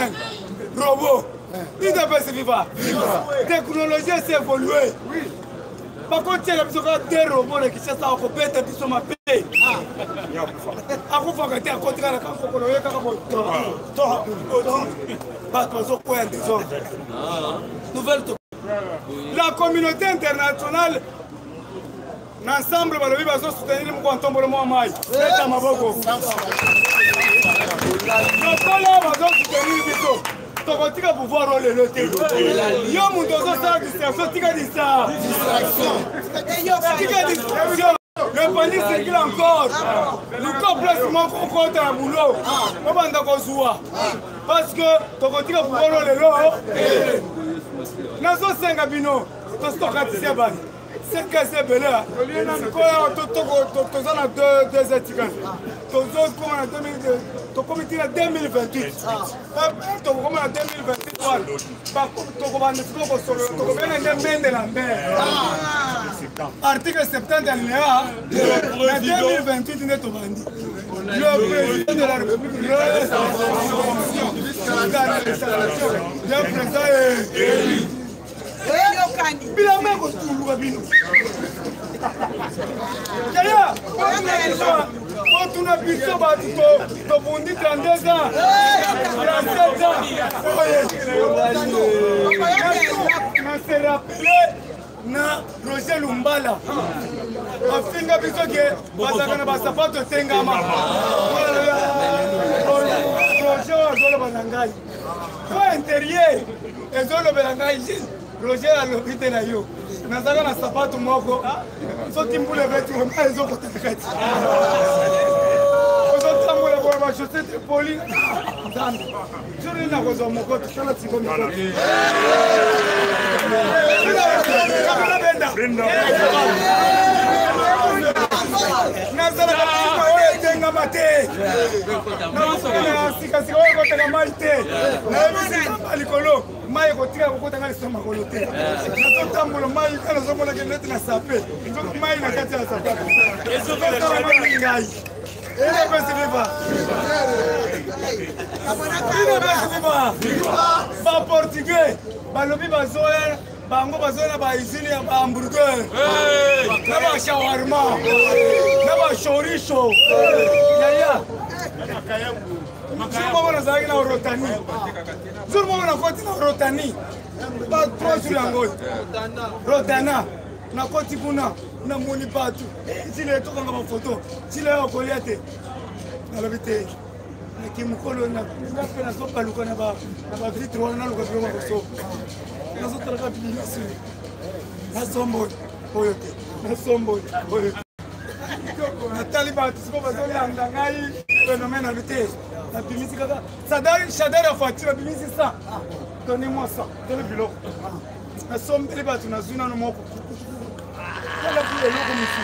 Logiciel, robot. UDPS viva. Technologie s'est évoluée. Par contre, il y a des robots qui cherchent à compéter sur ma paix. À vous faire à côté de la la communauté internationale, l'ensemble va soutenir le quantum de Mohamed. C'est à Maboko. Tu vas pouvoir le loter. Yo, mon dozo, ça, distraction, tu distraction. Le panier circule encore. Le complètement contre un boulot. Comment on va parce que tu vas pouvoir le loter. Nazo Sengabino, tu stockas à c'est que c'est bel air. Tu as deux étiquettes. Tu as comité en 2028. Tu as comité en 2023. Par contre, tu as de la mer. Article 70 alinéa. En 2028, il est au bandit. Le président de la République, le président est élu. Bila meko tulwa bino. Kaya, on a pu se battre to bondi 32 ans. 37 ans. On s'est rappelé na Roger Lumbala. Afinga biso ke bazaka na basapato tengama. Roger azolo banangai. Kwa intérieur ezolo banangai. Roger a l'obité na yo. Nazaka na sapato moko. Soti mbule vetu ma ezo kotakati. Ozo tambula kwa ba chaussette poli. Nzambe. Jori na kozo moko tsala tsingo moko. Brenda. Nazala kwa oye tenga mate. Na sika oye kotaka maite. Na alikolo. Mai kotika kokota ngale soma kolote. Na totambulo mai kana somo la kenete na sape. Nzo mai na kati ya sape. Ezo kama mai ngai. Ele pese viva. Ele pese viva. Ba portugais, ba lobi ba zoya, bango ba zoya ba izini ya hamburger. Na ba shawarma. Na ba chorizo. Yaya. Sur moment na zaki na rotani. Sur moment na koti na rotani. Ba trois sur l'angol. Rotana na koti kuna na moni batu. Zile toka ngaba photo. Zile okoliate. Na lobite. Na kimukolo na pena sopa luka na ba vitre wana luka bioma ko so. Na so traka bisi. Na sombo oyote. Na sombo oyote. Natali batu siko bazoli andangai. Phénomène habité. La bimisi kaka. Sadari a fatira bimisi ça. Donnez-moi ça. Donnez le bilot. Na sombe batu na zuna no moko. Kala bile loko misi.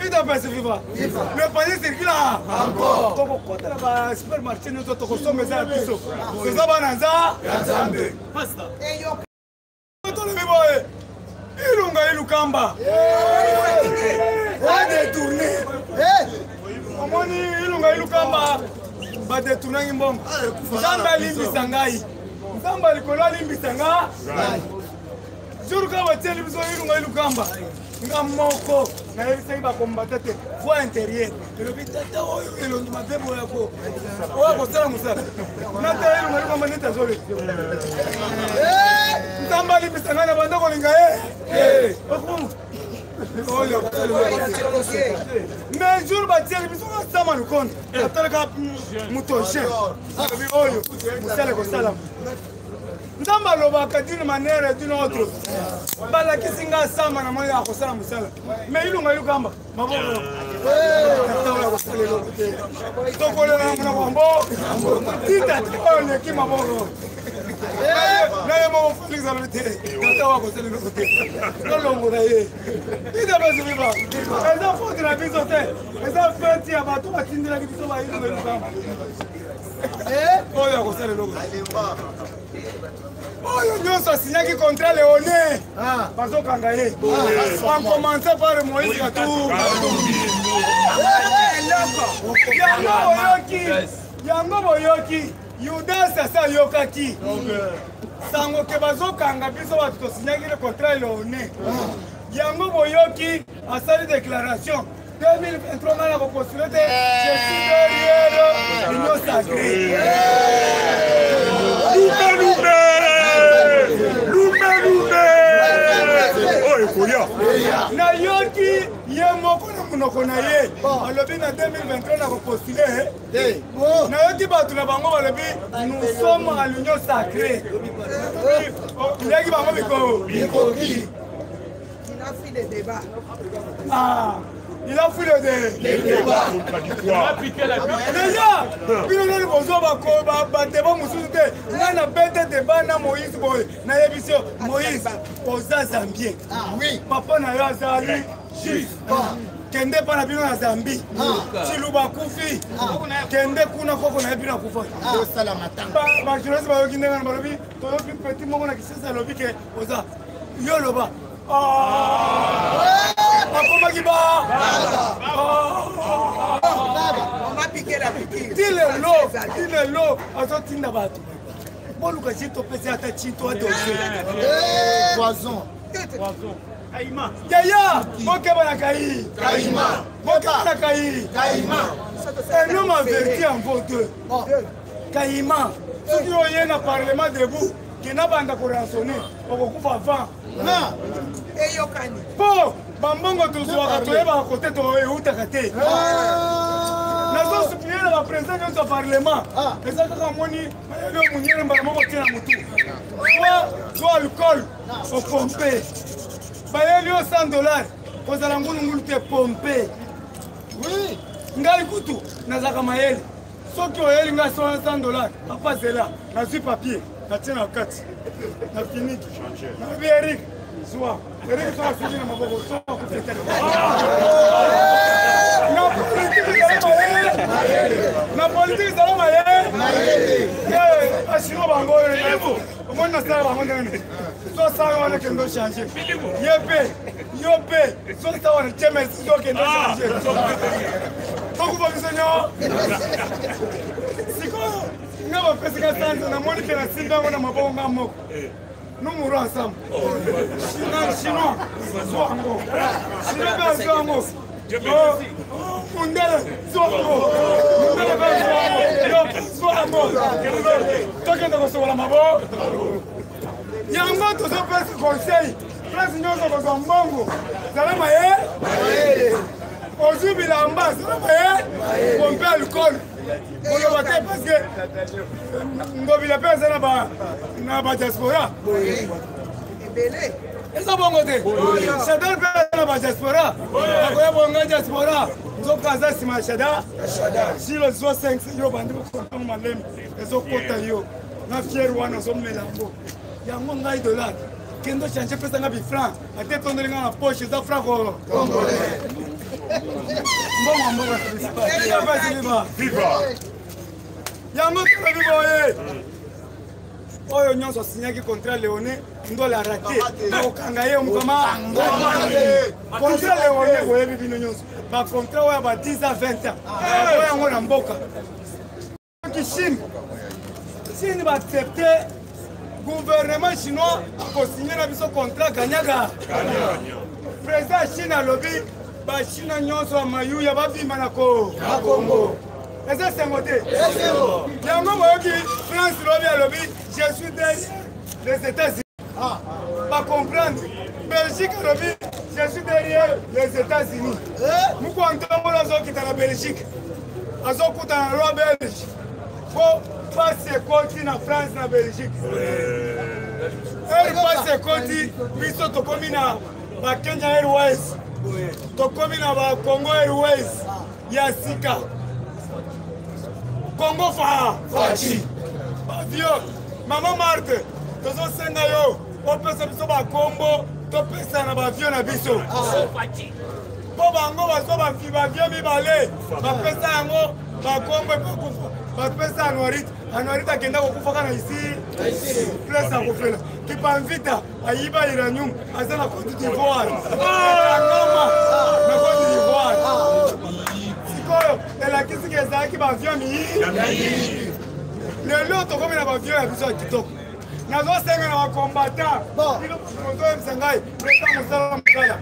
Il doit pas se vivre. Le panier circule là. Encore. Toko kota na ba supermarché no to consommer ça biso. C'est ça bananza. Nzambe. Basta. Eyo. To le bibo. Ilunga ilukamba. Va détourner. Omoni ilunga ilukamba. Ba détourner ngimbongo. Nzamba limbisa ngai. Nzamba likolo limbisa ngai. Juruka bateli biso ilunga ilukamba. Ngamoko na yebisa iba combattre foi intérieur. Le bitata oyo elongi mabebo yako. Oyo kosala musala. Nata ilunga ilukamba neta zole. Nzamba limbisa ngai na bandako linga mais jour batieli biso sama no compte atalaka mutoje oyo musala ko sala Nzamba lobaka d'une manière d'une autre balakisi nga sama na moyo akosala musala mais ilunga ilukamba maboko taola ko sala lokote tokolela na mambo tita tole ki maboko na mo Félix Alvité tawa ko sala lokote lolongo na ye ida bazi viva eza faute na biso te eza faute ya bato batindela biso ba ilunga ilukamba oyo akosala lokote oyo nyonso asinyaki contrat Léoné bazokanga ye en commençant par Moïse Katumbi yango boyoki Yudas asa yokaki. Sango ke bazokanga biso bato tosinyaki le contrat Léoné. Yango boyoki asali déclaration 2023 ngana ko postuler te je suis derrière l'union sacrée. Na yoki ye moko na munoko na ye alobi na 2023 na ko postuler na yoki bato na bango balobi nous sommes à l'union sacrée. Yaki bango bikoki. Il a fait des débats. Ah, il a fait le débat. Déjà, puis nous avons besoin de débat. Nous avons bête débat na Moïse boy. Na yebisio Moïse posa Zambie. Oui. Papa na yo azali juste. Kende pa na bino na Zambie. Chiluba kufi. Kende kuna koko na bino kufa. Do sala matanga. Ba journaliste ba yoki ndanga na balobi. To yoki petit mongo na kisasa lobi ke poza. Yo loba. On m'a piqué la piquille. Dis-le-le, azotinda bato. Boluka chito pese ata chito adosé. Poison. Kaima. Yaya, boka bana kai. Kaima. Boka bana kai. Kaima. Un homme averti en vaut deux. Kaima. Ceux qui ont eu un parlement debout, qui n'a pas encore rançonné, on va couper avant. Non. Et Yokani. Po, bambongo tozwaka toyeba kote toyutaka te. Nazo supplier la présidence du parlement. Eza kaka moni yo munyere mbala moko tina mutu. Soit alcool au pompe. Bayeli yo $100 kozala ngulu te pompe. Oui. Ngai kutu nazaka mayele. Soki oyeli nga $100 papa zela nazwi papier natia na kati. Na fini. Na bi Eric. Sois. Eric soit suivi na maboko soit kufetele. Na politique ça va mayele. Ashino bango yebo. Comment na sala bango ndene. So ça on est kendo changer. Yope. So ça on est chemes so kendo changer. Toku ba bisenyo. Siko. Ngaba pesika sanza na Monica na Simba na maboko ngamo. Nous mourons ensemble. Chinois, Zouango. Chinois, Zouango. Mundele, Zouango. Mundele, Zouango. Toque de recevoir la mabo. Yango, tous les presse conseil. Presse nous sommes en Mongo. Zala maye. Ozu bilamba, zala maye. Pompe alcool. Parce que Ngobila pesa na ba diaspora. Eza bongo te. Shadar pesa na ba diaspora. Akoya bonga diaspora. Nzokaza sima shada. Silo zo 5 yo bandi ko konta malem. Ezo kota yo. Na fier wana zo melambo. Yango ngai dollar. Kendo changer pesa na bi franc. Ate tondelinga na poche za franc congolais. Viva! Yango viva! Oyo nyonso signaki contrat Léoné, ndo la raté. Okanga ye mukama. Contrat Léoné boyebi bino nyonso. Ba contrat oya ba 10 à 20 ans. Oya ngona mboka. Chine va accepter gouvernement chinois ko signer na biso contrat ganyaga. Président Chine lobby Bachina nyonso ya mayu ya babima na Congo. Eza sengote. Yango moyoki France lobby ya lobby, je suis derrière les États-Unis. Pas comprendre. Belgique lobby, je suis derrière les États-Unis. Muko antongo nazo kita na Belgique. Azo kuta na roi belge. Ko passe koti na France na Belgique. Passe koti biso tokomi na ba Kenya Airways. Tokomi na ba Congo Airways ya sika. Congo Fachi. Avion. Mama Marthe. Tozo senga yo. Opesa biso ba Congo. Topesa na ba avion na biso. Po bango baso ba fiba avion mibale. Ba pesa yango ba Congo ekufa. Ba pesa Anorit. Anorit akenda kokufa na ici. Place akofela. Kipamvita ayiba iranium azana Côte d'Ivoire. Ngoma na Côte d'Ivoire. Sikoyo ela kisike zaki ba avion mi. lelo tokomi na bavio ya biso ya kitoko nazosenga na bacombatant tozoyebisa ngai leta mosala mosala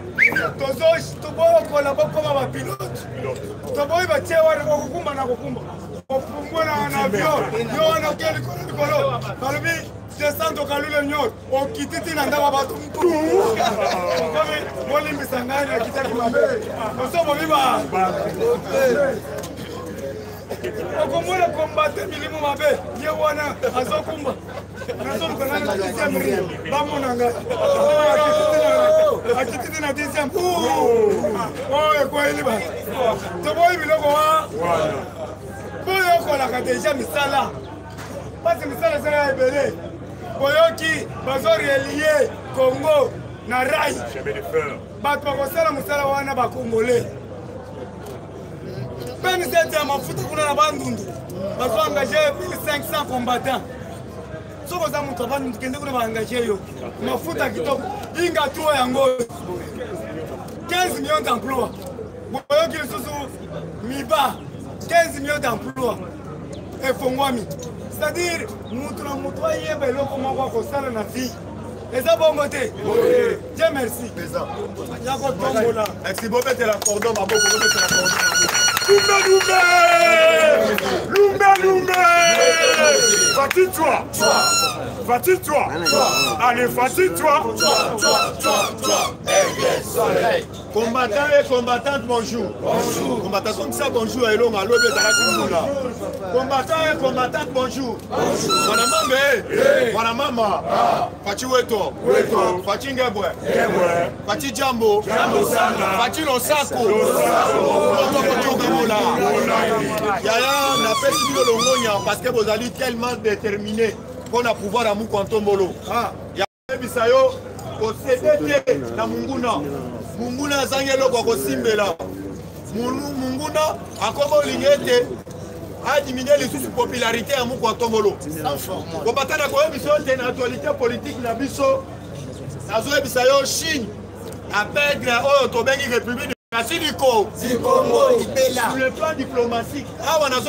toboyokola bokoma bapilote toboyi batie wana kokumba na kokumba opumbwe na avion yo wana oke likolo balobi descente okalule nyonso okititi na ndaba bato komi bolimbisa ngai nakitaki mabe osobomiba okomona kombate milimo mabe ye wana azokumba nazoluka nani na 10e ri bamona ngai akititi na 10e oyo ekoyeli ba toboyi biloko wa boyokolaka deja misala pasi misala ezala ya ebele boyoki bazorelie congo na rai bato bakosala mosala wana bakongole peni sete ya mafuta kuna na bandundu bazoengage 1500 combattant soki oza moto abandundu kende kuna baengage yo mafuta kitoko inga tuo yango 15 millions d'emploi boyoki lisusu miba 15 millions d'emploi efongwami c'est-à-dire mutu na mutu ayeba eloko moko akosala na vie eza bongo te Dieu merci ya kotombola merci bobetela cordon maboko bobetela cordon Lumbe Fatigue-toi Allez, fatigue-toi Combattant et combattante, bonjour. Combattant comme ça, bonjour. Combattant et combattante, bonjour. Voilà maman. Fati weto. Fati ngebwe. Fati jambo. Fati losako. Yaya, n'a pas suivi le longonia parce que vous allez tellement déterminé qu'on a pouvoir à Moukantombolo. Yaya Bisayo, au CDT, na Munguna. Munguna Zangelo Kosimbela. Munguna, à comment l'ingété a diminué les sous-popularité à Moukantombolo. Combattant la cohésion de l'actualité politique, na Bisso, Nazoé Bisayo, Chine, à perdre au Tobengi République. Sur le plan diplomatique, on a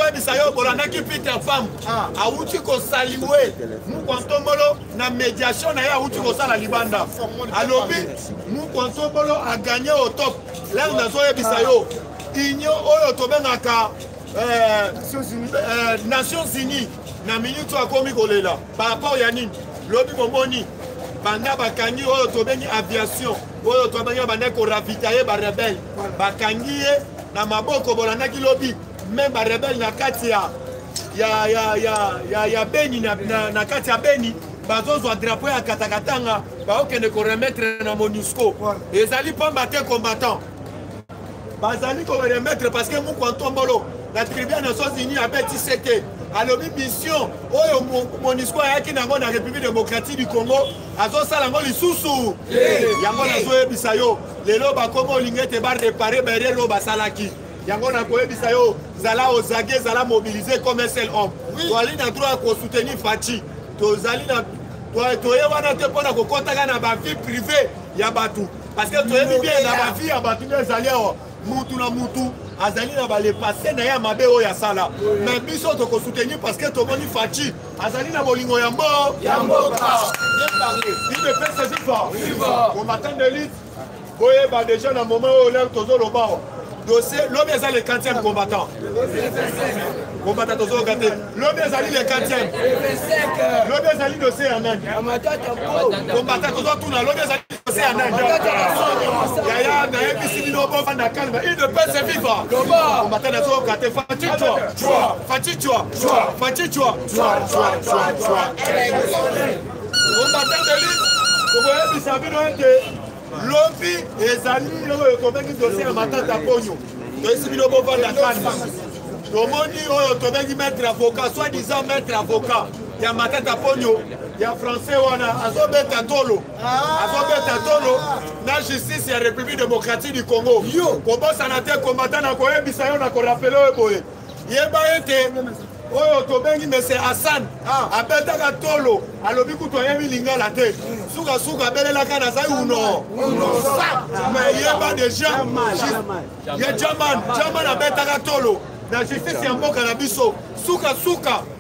Peter Femme a outil ko saluer Moukantombolo na médiation na ya outil ko sala libanda. Alobi Moukantombolo a gagné au top. Là on a zoé bisayo. Union oyo tobengaka Nations Unies na minute akomi kolela. Par rapport ya nini? Lobi momoni banda bakangi oyo tobengi aviation. Oyo tobengi banda ko ravitailler ba rebelle. Bakangi na maboko bolandaki lobi même ba rebelle na kati ya Beni na kati ya Beni bazozwa drapeau ya katakatanga baokende ko remettre na MONUSCO. Ezali pamba te combattant. Bazali ko remettre parce que Moukantombolo la tribu des Nations Unies a bâti seke alobi mission oyo MONUSCO ayaki nango na République démocratique du Congo azosala ngo lisusu yango nazoyebisa yo lelo bakomo olingete ba réparer berelo basalaki yango nakoyebisa yo zala ozage zala mobiliser comme un seul homme toali na droit ko soutenir Fati tozali na toye wana te pona ko kotaka na ba vie privée ya batu parce que toyebi bien na ba vie ya batu ezali awa mutu na mutu azali na bale passé na ya mabe oyo ya sala mais biso toko soutenir parce que tomoni Fati azali na bolingo ya mboka bien parlé il ne peut se vivre combattant d'élite boye ba déjà na moment où l'air tozolo ba dossier l'homme est le 40e combattant combattant tozolo gâté l'homme est le 40e l'homme est le dossier en Inde combattant tozolo tout na l'homme est dossier en Inde yaya na ebisi bino bo vanda calme il ne peut se vivre combattant tozolo gâté Fati combattant d'élite vous voyez bino ete Lobi ezali oyo tobengi dossier ya matata ponyo toyesi bino bovanda kalme tomoni oyo tobengi maître avocat soi-disant maître avocat ya matata ponyo ya français wana azobeta tolo na justice ya République démocratique du Congo kobosana te combattant na koyebisa yo na korapele oyo boye yeba ete oyo tobengi mese Hassan abetaka tolo alobi kutu ayebi lingala te suka abelelaka na zai uno mais yeba déjà ye German abetaka tolo na justice ya mboka na biso suka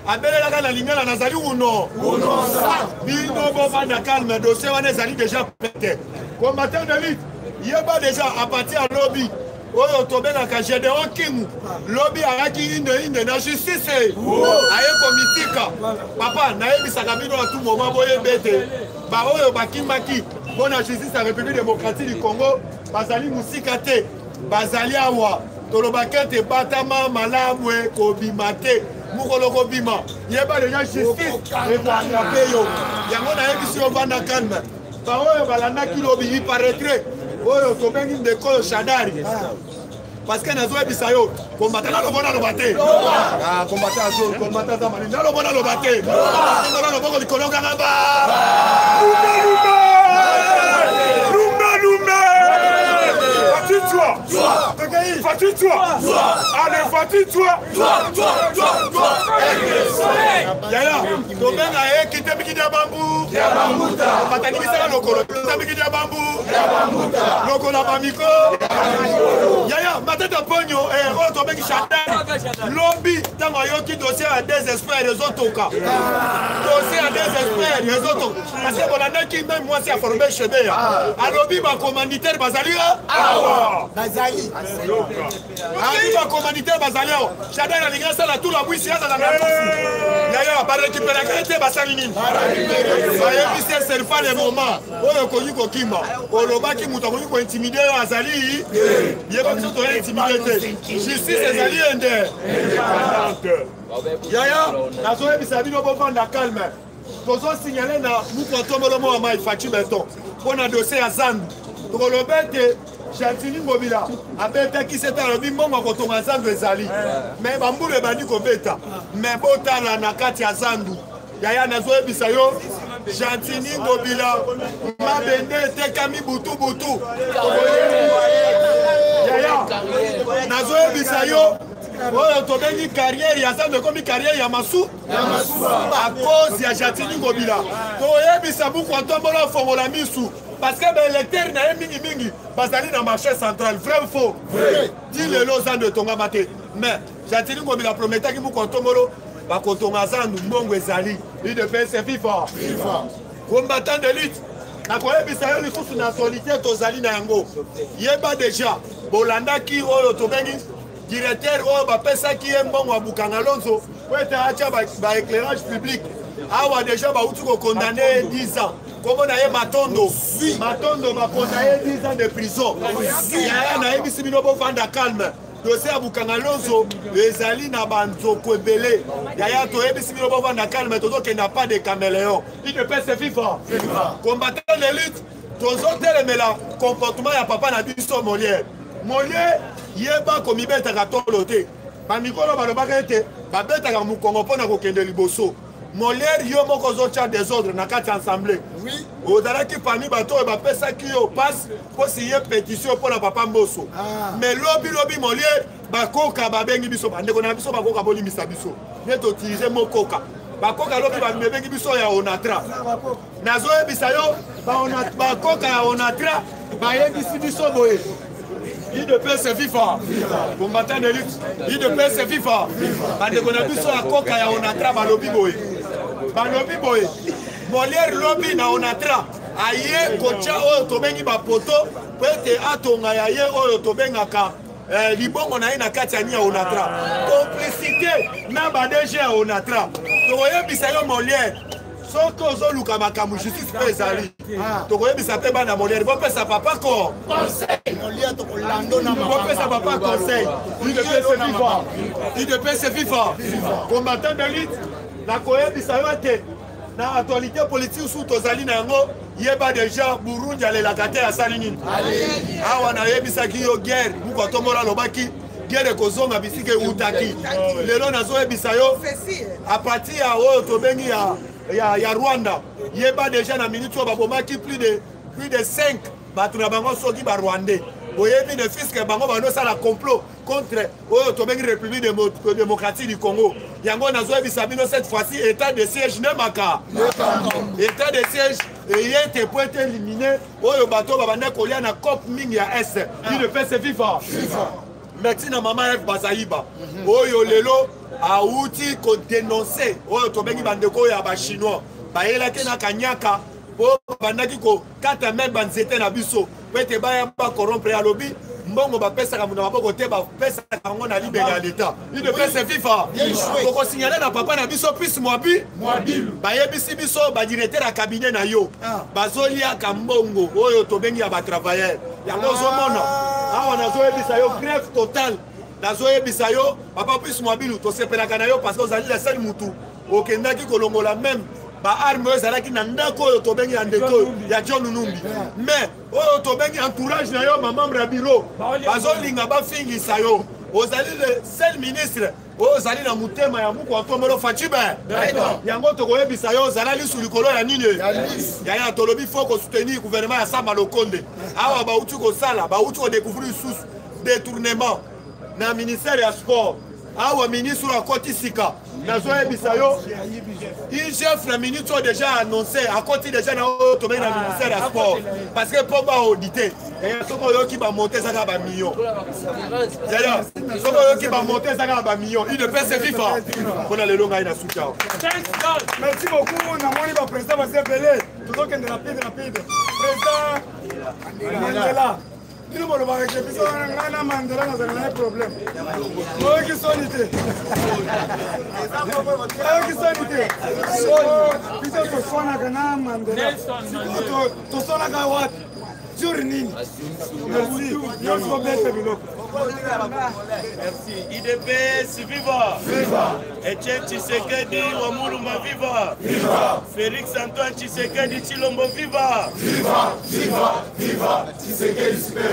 abelelaka na lingala nazali uno bino bovanda calme dossier wana ezali déjà prêté combattant de lutte yeba déjà à partir ya lobby oyo tobengaka Gédéon Kimu lobby ayaki inde na justice aye komitika papa nayebisaka bino à tout moment boyebe ete baoyo bakimaki mpona justice ya République démocratique du Congo bazali musika te bazali awa tolobaki ete batama malamu ekobima te mokolo kobima yeba deja justice ekoatrape yo yango nayebisi yo vanda calme baoyo balandaki lobi iparaîtrait oyo tobengi ndeko oyo Shadari parce que nazoyebisa yo kombata nalobo naloba te kombata zamani nalobo naloba te naloboko likolonganga ba Fatue-toi. Allez, fatue-toi. Yaya, tobenga kite biki dia bambu. Patani bisala lokolo. Kite biki dia bambu. Lokolo bamiko. Yaya, matata ponyo o tobengi Shadari. Lobby tango yoki dossier à désespoir les autres cas. Dossier à désespoir les autres. Parce que bonanda ki même moi c'est à former chebe ya. A lobby ba commanditaire bazali awa. Bazali. Arrive commanditaire bazalio. Shadari alinga sala tout la bouisse ya za na. Yaya ba récupérer te basali nini. Ba yebisi c'est pas le moment. Oyo konyi ko kima. Olobaki muto konyi ko intimider azali. Yeba biso to intimider. Justice ezali ende. Yaya nazoyebisa bino bovanda calme. Tozo signaler na mukotombolo mo mai Fachi Beton. Pona dossier ya Zandu. Tolobete Chantini Ngobila abetaki seta lobi mbongo kotonga Zandu ezali mais bambulu ebandi kobeta mais botala na kati ya Zandu yaya nazoyebisa yo Chantini Ngobila mabende etekami butu yaya nazoyebisa yo oyo tobengi carrière ya Zandu ekomi carrière ya masu à cause ya Chantini Ngobila toyebisa buku atombola fongola misu parce que l'électeur n'a mingi bazali na marché central vrai ou faux dit le Zandu tonga mate mais Chantini Ngobila prometaki mu kontongolo ba kotonga Zandu mbongo ezali il de faire FIFA combattant de lutte na koyebisa yo lisusu na solitaire tozali na yango yeba déjà bolandaki oyo tobengi directeur oyo bapesaki ye mbongo abukanga Lonzo po ete atia ba éclairage public awa déjà bauti kokondamne 10 ans. Comment on a Matondo va condamner 10 ans de prison. Il y a un aïbisi binobo vanda calme. Dossier à Boukangalonzo, les Ali na banzo kwebele. Yaya to aïbisi binobo vanda calme. Todo qui n'a pas de caméléon. Il ne peut se vivre. Combattant les luttes. Tozo telemela comportement ya papa na biso Molière. Molière yeba komi beta katolote. Ba mikolo balobaka ete ba beta ka mukongo pona kokende liboso. Molière yo moko zocha désordre na kati ensemble. Oui. Ozalaki parmi bato e bapesaki yo passe pour signer pétition pour la papa Mboso. Mais lobby Molière bakoka babengi biso bandeko na biso bakoka bolimisa biso. Neto utiliser mokoka. Bakoka lobby babengi biso ya Onatra. Nazo ebisa yo bakoka ya Onatra bayebisi biso boye. Il de paix c'est FIFA. Combattant de lutte. Il de paix c'est FIFA. Bandeko na biso akoka ya Onatra balobi boye. Balobi boye. Molière lobby na Onatra. Aye kocha oyo tobengi ba poto po ete atonga ya ye oyo tobengaka libongo na ye na kati ya Onatra. Complicité na ba DG ya Onatra. Toyebisa yo Molière. Soko ozoluka makambo justice pe ezali. Tokoyebisa pe bana Molière bopesa papa ko conseil. Molière tokolando na mama. Bopesa papa conseil. Il de paix c'est FIFA. Combattant de lutte na koyebisa yo te na actualité politique sous tozali na yango yeba déjà Burundi alelaka te asali nini. Awa na yebisaki yo guerre muko tombola lobaki guerre kozonga bisike utaki. Lelo nazoyebisa yo à partir ya oyo tobengi ya Rwanda yeba déjà na minute oyo babomaki plus de 5 bato na bango soki ba Rwandais. Boyebi de fisque bango banosala complot contre oyo tobengi République démocratique du Congo. Yango nazoyebisa bino cette fois-ci état de siège nemaka. État de siège eyete po ete éliminé oyo bato babanda kolia na COP mingi ya S. Il ne fait se FIFA. merci na mama F Bazaïba oyo lelo auti ko dénoncer oyo tobengi bandeko ya ba chinois bayelaki na kanyaka po bandaki ko kata même banzete na biso pete baya ba corrompre alobi mbongo bapesaka muna maboko te bapesaka yango na libere ya leta il ne peut se vivre kokosignale na papa na biso plus Mwabilu bayebisi biso badirecteur ya cabinet na yo bazoliaka mbongo oyo tobengi ya batravailleur yango ozomona awa nazoyebisa yo grève totale nazoyebisa yo papa plus Mwabilu tosepelaka na yo parce que ozali la seule mutu okendaki kolongola même baarme oyo ezalaki na ndako oyo tobengi ya ndeko ya John Numbi mais oyo tobengi entourage na yo mamembre ya biro bazolinga bafingisa yo ozali le seul ministre oyo ozali na motema ya muku atomolo Fachibe yango tokoyebisa yo ozala lisu likolo ya nini yaya tolobi fo kosoutenir gouvernement ya Samba Lokonde awa bauti kosala bauti kodécouvrir lisusu détournement na ministère ya sport awa ministre akoti sika nazoyebisa yo il chef na ministre déjà annoncé akoti déjà na tobengi na ministère ya sport parce que po ba auditer soko oyoki bamonte ezaka ba million c'est-à-dire soko oyoki bamonte ezaka ba million il ne peut se vivre mpona lelo ngai na suka merci beaucoup namoni baprésident basepele tozokende rapide président Mandela Nous avons un Mandela dans un problème. Qui sont idées. Merci. IDPS viva. Viva. Etienne Tshisekedi Wamuluma viva. Viva. Félix Antoine Tshisekedi Tshilombo viva. Viva. Viva. Viva. Tshisekedi Super.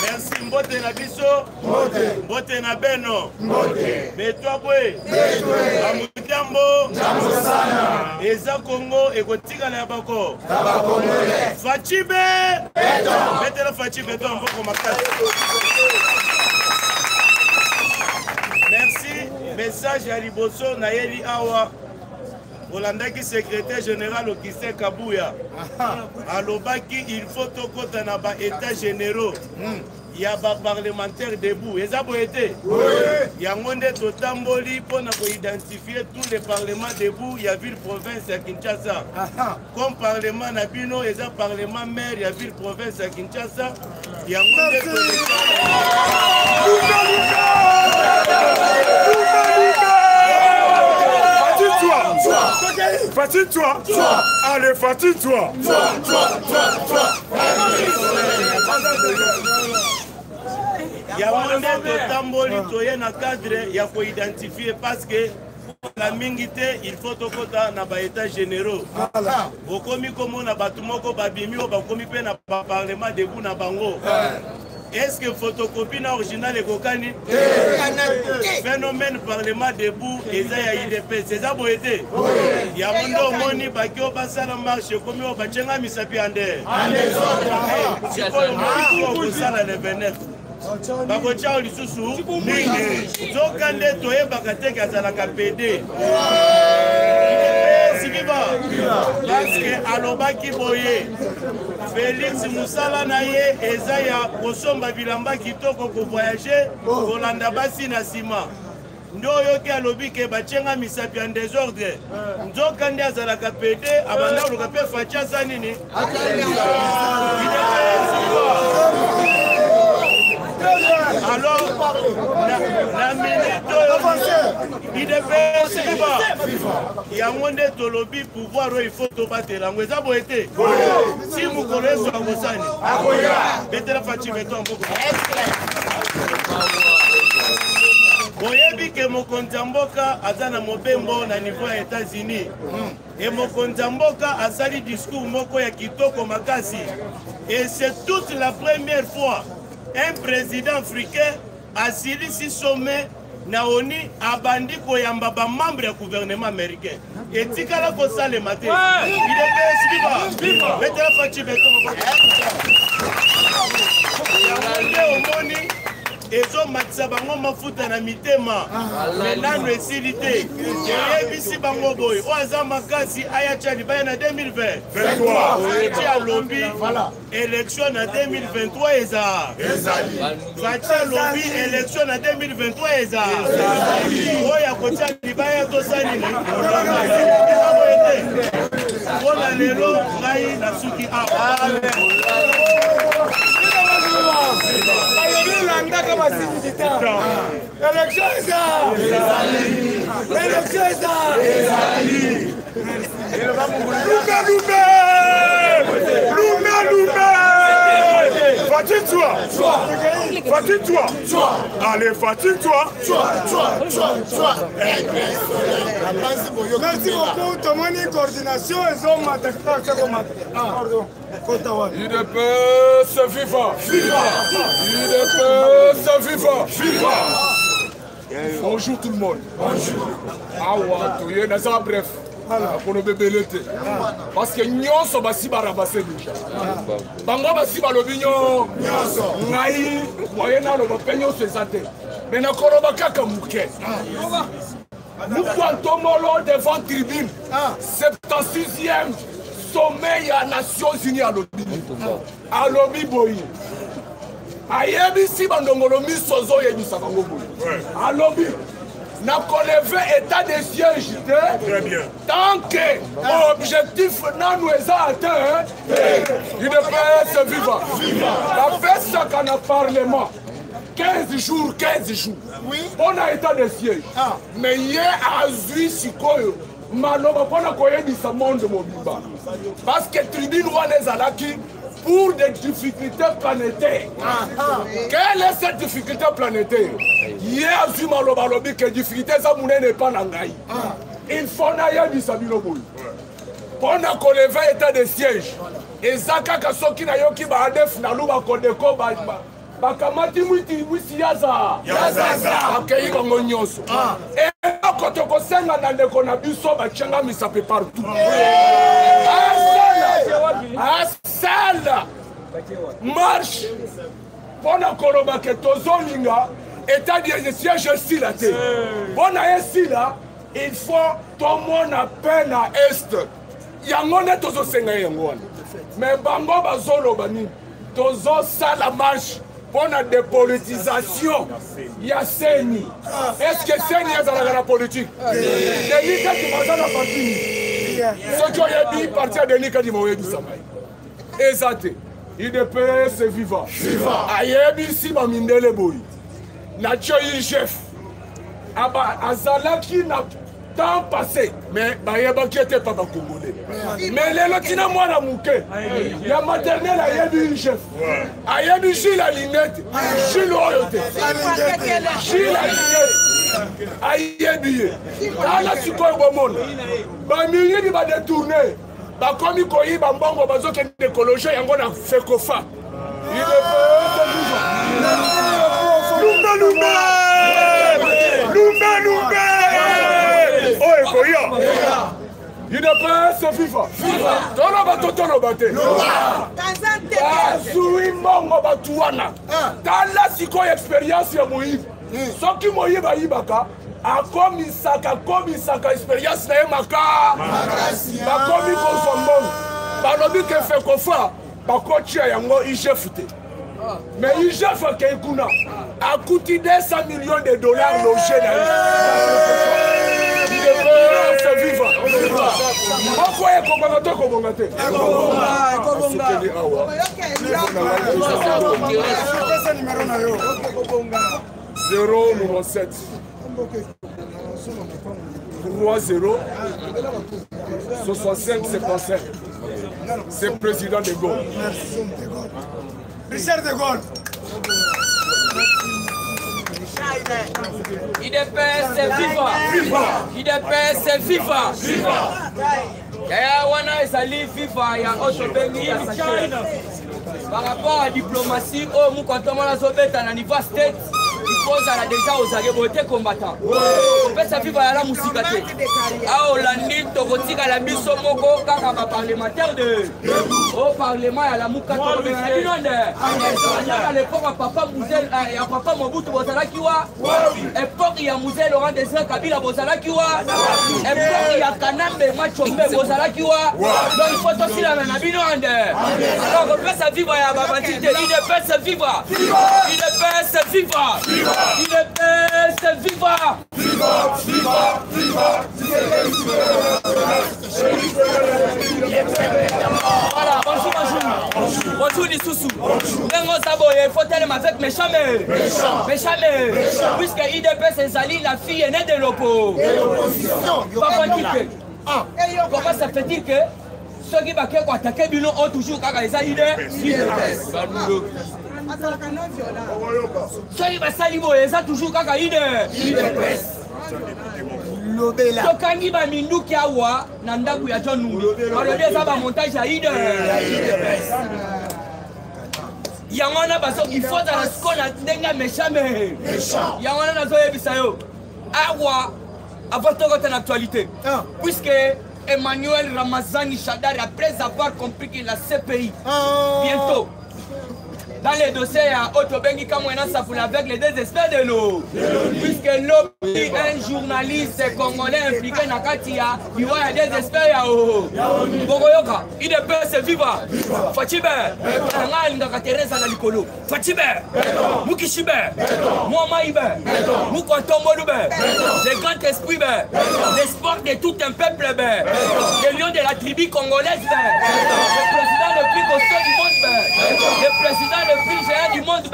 Merci mbote na biso. Mbote na beno. Betwa bwe. Amutambo. Eza Congo ekotika na bako. Fachibe. Betela Fachibe to mboko makasi. Merci. Message ya liboso na yeli awa. Olandaki secrétaire général Okise Kabuya alobaki il faut tokota na ba états généraux ya ba parlementaire debout ezabo été yango nde totamboli pona ko identifier tous les parlements debout ya ville province ya Kinshasa comme parlement na bino eza parlement maire ya ville province ya Kinshasa yango nde Fatine-toi. Allez, fatine-toi. Yango nde totamboli toye na cadre ya ko identifier parce que la mingité il faut tokota na ba états généraux bokomi komona batu moko babimi o bakomi pe na parlement debout na bango. Est-ce que photocopie na original ekokani phénomène parlement debout eza ya IDP c'est ça boyete ya mondo moni bakio basala marche komi o bachenga misapi ande sikoyo moni sala le 29 bakocha lisusu mingi zokande toyebaka te kazalaka PD parce que alobaki boye Félix Moussala na ye eza ya kosomba bilamba kitoko ko voyager kolanda basi na sima ndo yoki alobi ke bachenga misapi en désordre nzoka ndi azalaka PD abanda oluka pe facha za nini alors la minute IDPS yango nde tolobi pouvoir il faut tobatela yango eza boyete si mokolo ezo akosani betela faci beto mboko boyebi ke mokonzi ya mboka aza na mobembo na niveau ya États-Unis et mokonzi ya mboka asali discours moko ya kitoko makasi et c'est toute la première fois un président africain asilisi sommet na ONU abandi koyamba ba membre ya gouvernement américain etikala kosalema te IDPS betela faci beto omoni ezomatisa bango mafuta na mitema me nano esili te eyebisi bango boye oyo aza makasi ayatya libaya na 2020 ati alobi élection na 2023 eza fati alobi élection na 2023 eza oyo akotya libaya tosalini mpona lelo ngai nasuki awa landaka basinzita élection eza élection eza Fatigue-toi. Allez, fatigue-toi. Merci beaucoup. Tomoni coordination et zone UDPS FIFA. UDPS FIFA. Bonjour tout le monde. Bonjour. Bref. Pour nos bébés parce que nous sommes assis à rabasser déjà. Bango basi balobinyo ngai moyena lo bapenyo sezate. Mais na koroba kaka muke. Moukantomolo devant tribune. 76e sommet à Nations Unies à Lobi. À Lobi boyi. Ayebisi bandongolo misozo yebisa bango boyi. À Lobi. N'a qu'on levé état de siège. Très bien. Tant que l'objectif n'a nous atteint, il ne peut se vivre. La fête, ça qu'on a parlement. 15 jours. Oui. On a état de siège. Mais hier, à Zui Sikoyo, Maloba, on a connu ce monde de Mobiba. Parce que tribune les alaki pour des difficultés planétaires. Quelle est cette difficulté planétaire? Hier, je suis malobalobi que difficulté ça n'est pas nangai. Il faut n'aille du Sabiloboul. Pendant qu'on levait état de siège, et Zaka Kasoki na yoki ba adef na luba kodeko ba bakamati mwiti wisiyaza. Yazaza. Akei bango nyonso. Et quand on senga na ndeko na biso ba chenga misape partout. Asala marche pendant qu'on que tozolinga état de siège ici là té. Bona ici là, il faut tout le monde à peine à est. Yangone tozo senga yangone. Mais bango bazolo bani tozo sala marche pour la dépolitisation. Il y a Seni. Est-ce que Seni est dans la politique? Denis qui m'a dans la partie. Ce qui a dit partir de Denis qui m'a dit ça. Exact. Il ne peut se vivre. Ayebi si ma mindele boy. Nacho il chef. Aba azalaki na temps passé. Mais bayeba qui était pas congolais. Mais les lotina moi na mouké. Il y a maternel ayebi chef. Ayebi si la lignette. Si loyauté. Si la lignette. Ayebi. Ala sikoy bomona. Ba mingi di ba détourner. Bah comme il coït bambongo bazo qui décologer yango na fekofa. Il ne peut oh ekoya. Il ne peut se vivre. Tono bate. Bazui mongo batuana. Tala siko expérience ya Moïse. Soki Moïse ba yibaka. Akomisaka expérience na maka bakomi kosombo balobi ke fe kofa bakotia yango ijefute mais ijef ke kuna akuti 200 millions de dollars logé na se vivre pourquoi ekobanga te 097 3-0 65-55. C'est président de Gaulle. Richard de Gaulle. IDPS FIFA. Yaya wana ezali FIFA ya Otobengi ya China. Par rapport à la diplomatie, au Moukantomana Zobeta na niveau state. il faut ça déjà aux agrébotés combattants. On peut ça vivre à la musique. Ah, Olandi, Togotika, la biso moko, kaka parlementaire de. Au Parlement, à la mouka, à l'époque, papa Mouzel, et papa Mobutu Bozalakiwa. Époque, il y a Mouzel Laurent Désiré Kabila Bozalakiwa. Époque, il y a Kanambe Machombe Bozalakiwa. Donc, il faut aussi la même abinonde. Alors, on peut ça vivre à Babantite. Il ne peut se vivre. Il ne peut se vivre. Il ne peut se vivre. Voilà, bonjour. Bonjour les sous-sous. Il faut tellement avec méchant. Puisque IDPS c'est Zali, la fille est née de l'opposition. Pourquoi ça fait-il que ceux qui vont attaquer Bilon ont toujours les IDPS? Ceux qui vont s'allier, ils ont toujours les IDPS. Tokangi ba minduki awa na ndaku ya John Numbi. Balobie ça ba montage ya IDPS. Yangona baso il faut dans la skona ndenga méchant. Yangona nazo yebisa yo. Awa avant de rentrer en actualité. Puisque Emmanuel Ramazani Chadari, après avoir compris que la CPI bientôt dans les dossiers à Otobengi Kamouena Safoula avec les désespères de l'eau. Puisque l'objet un journaliste congolais impliqué dans Katia, il y a des désespères. Bogoyoka, il peut se vivre. Fatibé, Rangal Teresa Nalikolo. Fatibé, Mukishibe, Mouamaïbe, Moukontomolube, les grands esprits, l'espoir de tout un peuple, les lions de la tribu congolaise, le président le plus costaud du monde, le président le plus géant du monde,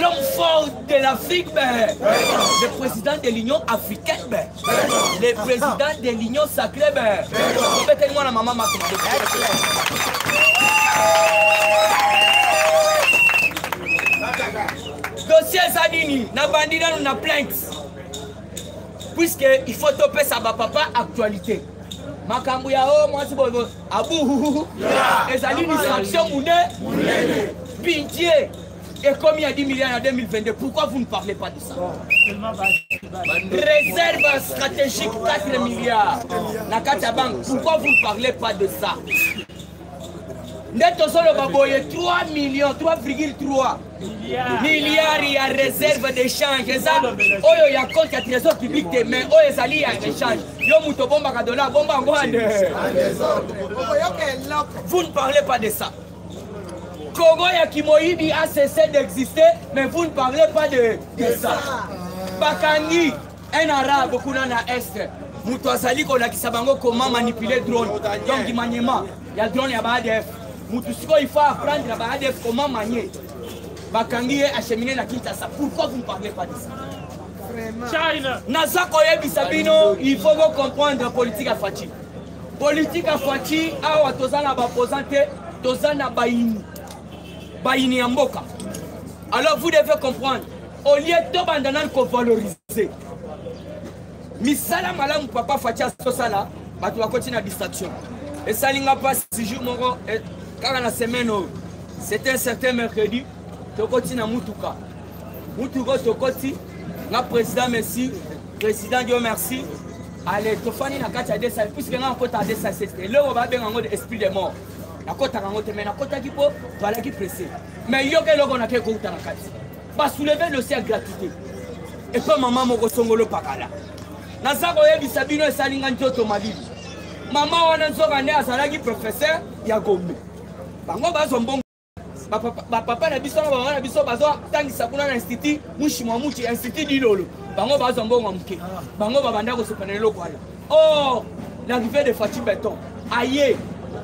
l'homme fort de l'Afrique, le président de l'Union africaine, le président de l'Union sacrée. Faites-moi la maman dossier Zadini, na bandina nous na plainte. Puisque il faut topper sa papa actualité. Makambu ya o moi c'est bon abou et Zadini sanction moune pitié et comme il y a 10 milliards en 2022, pourquoi vous ne parlez pas de ça? Réserve stratégique 4 milliards. La Katabank, pourquoi vous ne parlez pas de ça? Neto solo baboye 3 millions, 3,3 milliards, il y a réserve d'échange. Oyo il y a compte, il y a trésor public, mais oyo il y a échange. Yo muto bomba kadola, bomba ngwande. Vous ne parlez pas de ça. Congo Yakimoïbi a cessé d'exister, mais vous ne parlez pas de ça. Bakangi, un arabe, beaucoup dans l'Est. Moutouazali, qu'on a qui sabango comment manipuler drone. Donc, du maniement, il y a drone, il y a ADF. Moutoussiko, il faut apprendre à ADF comment manier. Bakangi est acheminé la Kinshasa. Pourquoi vous ne parlez pas de ça? Naza Koyebi Sabino, il faut vous comprendre la politique à Fati. Politique à Fati, awa tozana baposante, tozana baini. Baini Amboka. Alors vous devez comprendre, au lieu de bandanan qu'on valoriser. Misala malam papa Fatia Sosala, tu vas continuer la distraction. Et ça n'a pas 6 jours, car la semaine, c'était un certain mercredi, tu continues à Moutouka. Moutouka, tu continues, le président merci, président Dieu merci. Allez, tu fais une carte à dessin, puisque nous avons un côté à dessin, c'est là où on va bien en esprit de mort. La côte à rangote, mais la côte à qui peut, voilà qui pressé. Mais il y a que l'on a quelque chose dans la carte. Bah, soulever le ciel gratuité. Et puis, maman, mon songolo pakala. Nazako yebi Sabino et Salingan Totomali. Maman, on a un zogané à Salagi professeur, il y a Gombe. Bango Bazombo. Papa n'a biso, on a biso, Bazo, Tangi Sakuna Institut, Mushimouchi, Institut d'Ilolo. Bango Bazombo, Mamke. Bango Babanda, Sopanelo. Oh, l'arrivée de Fatih Béton. Aïe.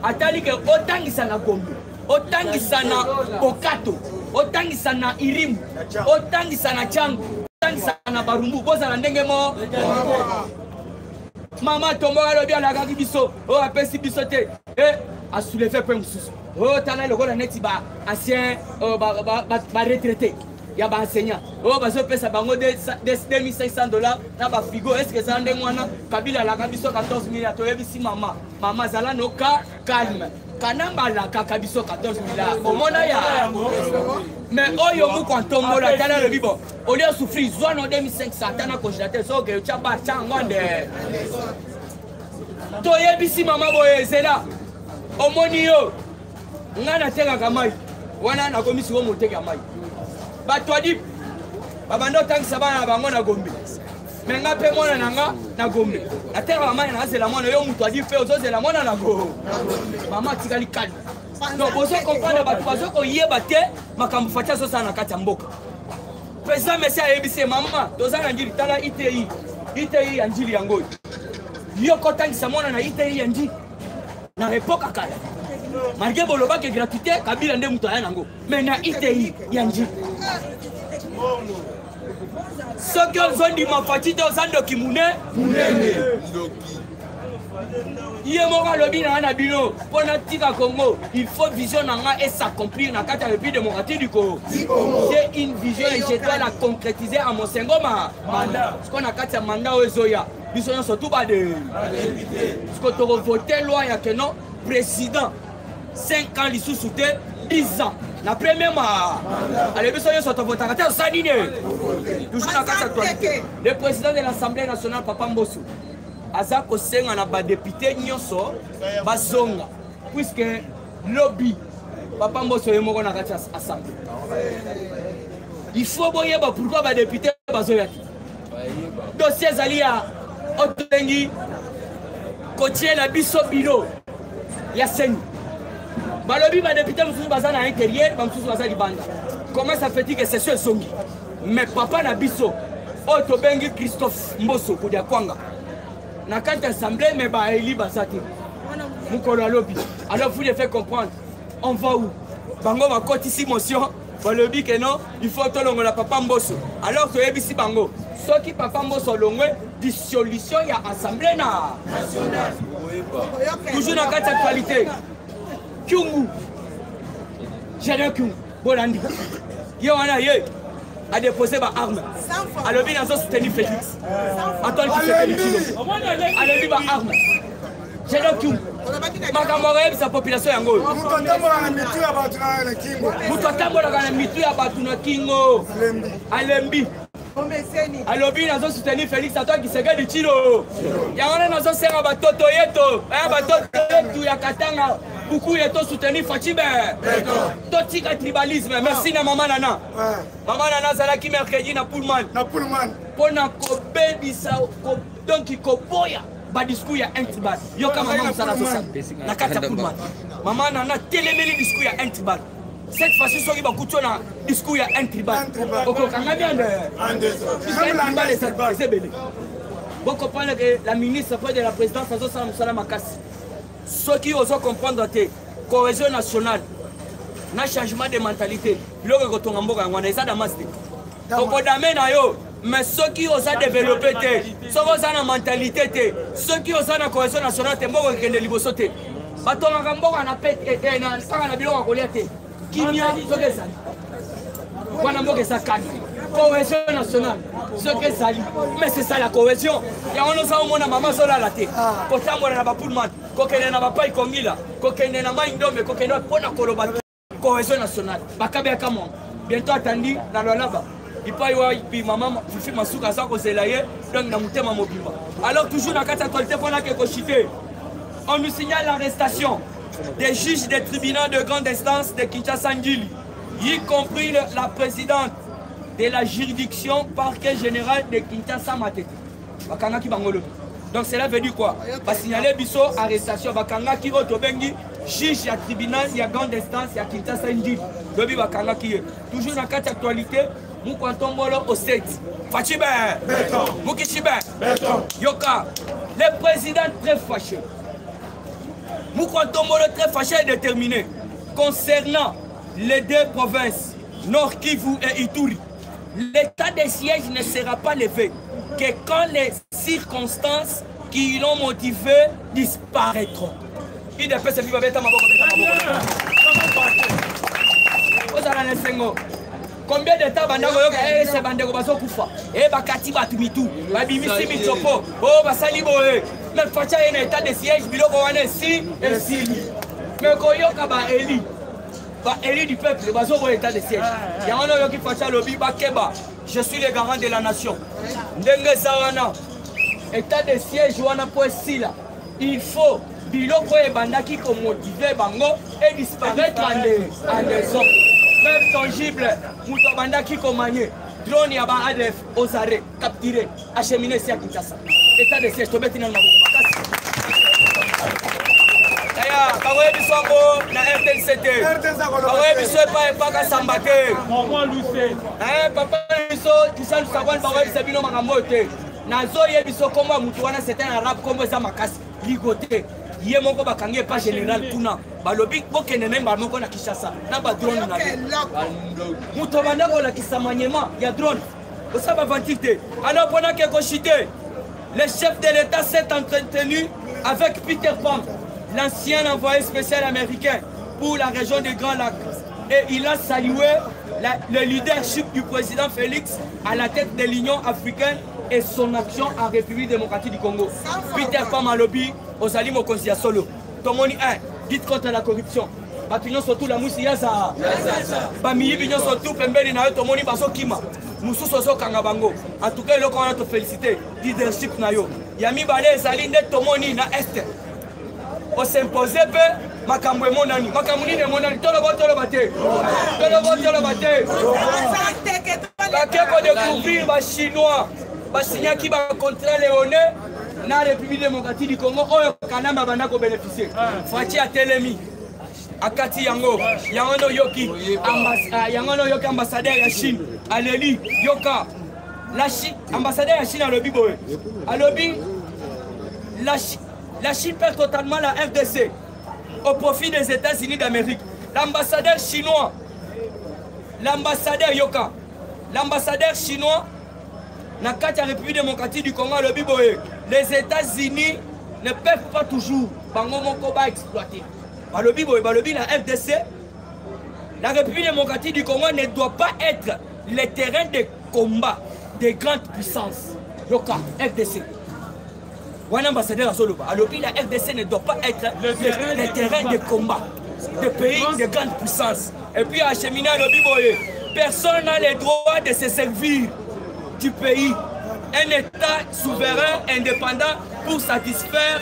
Atali que autant qui s'en a Gombe, autant qui s'en a Okato, autant qui s'en a Irim, autant qui s'en a Tchango, autant qui s'en a Barumbu, vous allez ndengemo. Maman tombe à l'objet à la gare biso, oh appelle si bisoté, a soulevé pour monsieur. Oh t'as le rôle net ba ancien retraité. Il y a des enseignants. Oh, bah, je paye ça, bango de $2,500. Dans le frigo, est-ce que ça en est moins? Kabila, la Gabiso, 14 milliards. Tu as vu si maman. Maman, Zala, no cas, calme. kanambala kaka biso 14 milliards omona ya mais oyo muko ntombola tala le bibo au lieu souffrir zone 2500 tana congélateur so que chaba changonde toyebisi mama boye zela omoni yo ngana tenga kamai wana na komisi wo moteka mai bato adi babando tangisa bana bango na Gombe mais nga pe mona nanga na Gombe atera mama na zela mona yo muto adi pe ozo zela mona na go mama tikali kali donc bozo comprendre bato bazo ko yeba te makambo fatia so sana kati ya mboka président monsieur ayebise mama tozana njiri tala ITI ya njiri yango yo kotangisa mona na ITI ya njiri na époque kala malgré boloba que gratuité kabila nde muto aya nango mais na ITI ya njiri soki ozondima faci te ozandoki munene ye moko alobi na nga na bino mpo natika Congo il faut vision na nga et s'accomplir na kati ya république démocratique du Congo. J'ai une vision et je dois la concrétiser à mon sengo mandat parce qu'on a kati ya mandat oyo ezoya biso nyonso tu bade parce que tokovote loi ya ke non président 5 ans lisusu te 10 ans la première allez biso nyonso tovotaka te osali nini toujours na kati ya actualité le président de l'Assemblée nationale Papa Mbosso aza kosenga na badepute nyonso bazonga puisque lobby Papa Mbosso ye moko na kati ya assemblée il faut boyeba pourquoi badepute bazoya te dossier ezali ya otengi kotiela biso biro ya seni balobi badepute mosusu baza na intérieur bamosusu baza libanda comment ça fait que c'est ce zongi mais papa na biso oyo tobengi Christophe Mbosso kodia kwanga na kati assemblée mais baeli baza te mokolo alobi alors vous les fait comprendre on va où bango bakotisi motion balobi que non il faut tolongola Papa Mbosso alors toyebisi bango soki Papa Mbosso olongwe dissolution ya assemblée nationale toujours na kati actualité Kyungu Général Kyungu bolandi ye wana ye a déposé ma arme. Alors bien nazo soutenir Félix. Attends qui se fait alors bien ma arme. J'ai donc tout. Makamore sa population yango. Mutotambola kana mitu ya batu na kingo. Alembi. Alors bien nazo soutenir Félix attends qui se gagne tilo. Yango nazo sera batoto yeto. Batoto yeto ya Katanga. Beaucoup est soutenu Fachibe. Totika tribalisme. Merci na Maman Nana. Maman Nana zalaki mercredi na Pullman. Pona kobebisa donc koboya ba discours ya intibal. Yo kama mama sala sosa. Na kata Pullman. Maman Nana telemeli discours ya intibal. Cette fois-ci soki ba kutona discours ya intibal. Oko kanga bien de. C'est belé. Vous comprenez que la ministre de la présidence Azo Salam Makasi. Ceux qui osent comprendre la cohésion nationale, le changement de mentalité, le mais ceux qui osent développer, ceux qui osent la mentalité, ceux qui osent la cohésion nationale, c'est moi qui ai des libertés. Cohésion nationale, ce que ça dit. Mais c'est ça la cohésion. Il y a un autre monde, maman, sur la tête. Quand on a pas pour le monde, quand on n'a pas comme il a, quand on n'a pas d'homme, quand on n'a pas de cohésion nationale. Bakabe Kamon. Bientôt attendu dans le là-bas. Il peut y avoir maman, je fais ma souka sans que c'est là, donc dans mon thème mobile. Alors, toujours dans la actualité, on nous signale l'arrestation des juges des tribunaux de grande instance de Kinshasa-Ngili, y compris la présidente de la juridiction parquet général de Kinshasa Matete. Bakangaki bangolo. Donc cela veut dire quoi? Va signaler biso arrestation bakangaki otobengi juge ya tribunal ya grande instance ya Kinshasa Ngili. Lobi bakangaki toujours dans quatre actualité mu kwantombolo au 7. Fachibe. Mukichibe. Yoka. Le président très fâché. Mu kwantombolo très fâché et déterminé concernant les deux provinces Nord Kivu et Ituri. L'état de siège ne sera pas levé que quand les circonstances qui l'ont motivé disparaîtront. Combien de temps c'est bandeko bazokufa et bakati batu mitu babimisi mitsopo oh basali boye mais facha ena état de siège biloko wana si et si mais koyoka baéli baéli du peuple bazoboya état de siège yango na oyoki facha lobi bakeba je suis le garant de la nation ndenge eza wana état de siège wana po esila il faut biloko ebandaki komotive bango et disparaître en des hommes preuve tangible moto abandaki komanye drone ya ba-ADF aux arrêts capturé acheminé si ya Kinshasa état de siège tobeti nano maboko makasi aya bakoye biso yango na RTNCT bakoye biso epaka samba te papa biso kisal savane bakoye biso bino makambo te nazoye biso kombo ya mutu wana c'était un arabe kombo eza makasi ligo te ye moko bakangi epa général kuna balobi bokende na mba moko na Kinshasa na badrone na ye mutu banda kolakisa manyema ya drone osa bavanti te alors pendant que kochite le chef de l'état s'est entretenu avec Peter Pan l'ancien envoyé spécial américain pour la région des Grands Lacs et il a salué le leadership du président Félix à la tête de l'Union africaine et son action en République démocratique du Congo. Peter Pan Malobi, Ozali Mokonzi ya solo. Tomoni 1, dites contre la corruption. Batunion surtout la mousse yaza. Bamiyi binyo surtout pembeni na yo tomoni baso kima. Mususu ozo kanga bango. En tout cas, loko wana to féliciter leadership na yo. Yami bale ezali nde tomoni na est. O s'imposer pe makambo emonani. Makambo nini emonani tolobo te. Tolobo te. Bakeko découvrir ba chinois. Basignaki ba contrat léonais na République démocratique du Congo oyo kanamba banda ko bénéficier. Fachi a telemi akati yango no yoki ambassadeur ya Chine aleli yoka la Chine ambassadeur ya Chine alobi boye alobi la Chine perd totalement la RDC au profit des États-Unis d'Amérique. L'ambassadeur chinois l'ambassadeur chinois na la République démocratique du Congo alobi boye les États-Unis ne peuvent pas toujours bango moko ba exploiter. Balobi boye balobi la RDC, la République démocratique du Congo ne doit pas être le terrain de combat des grandes puissances. Yoka RDC. Wana ambassadeur azoloba alobi la RDC ne doit pas être le terrain de combat des pays de grandes puissances. Et puis acheminé alobi boye personne n'a le droit de se servir du pays, un État souverain, indépendant pour satisfaire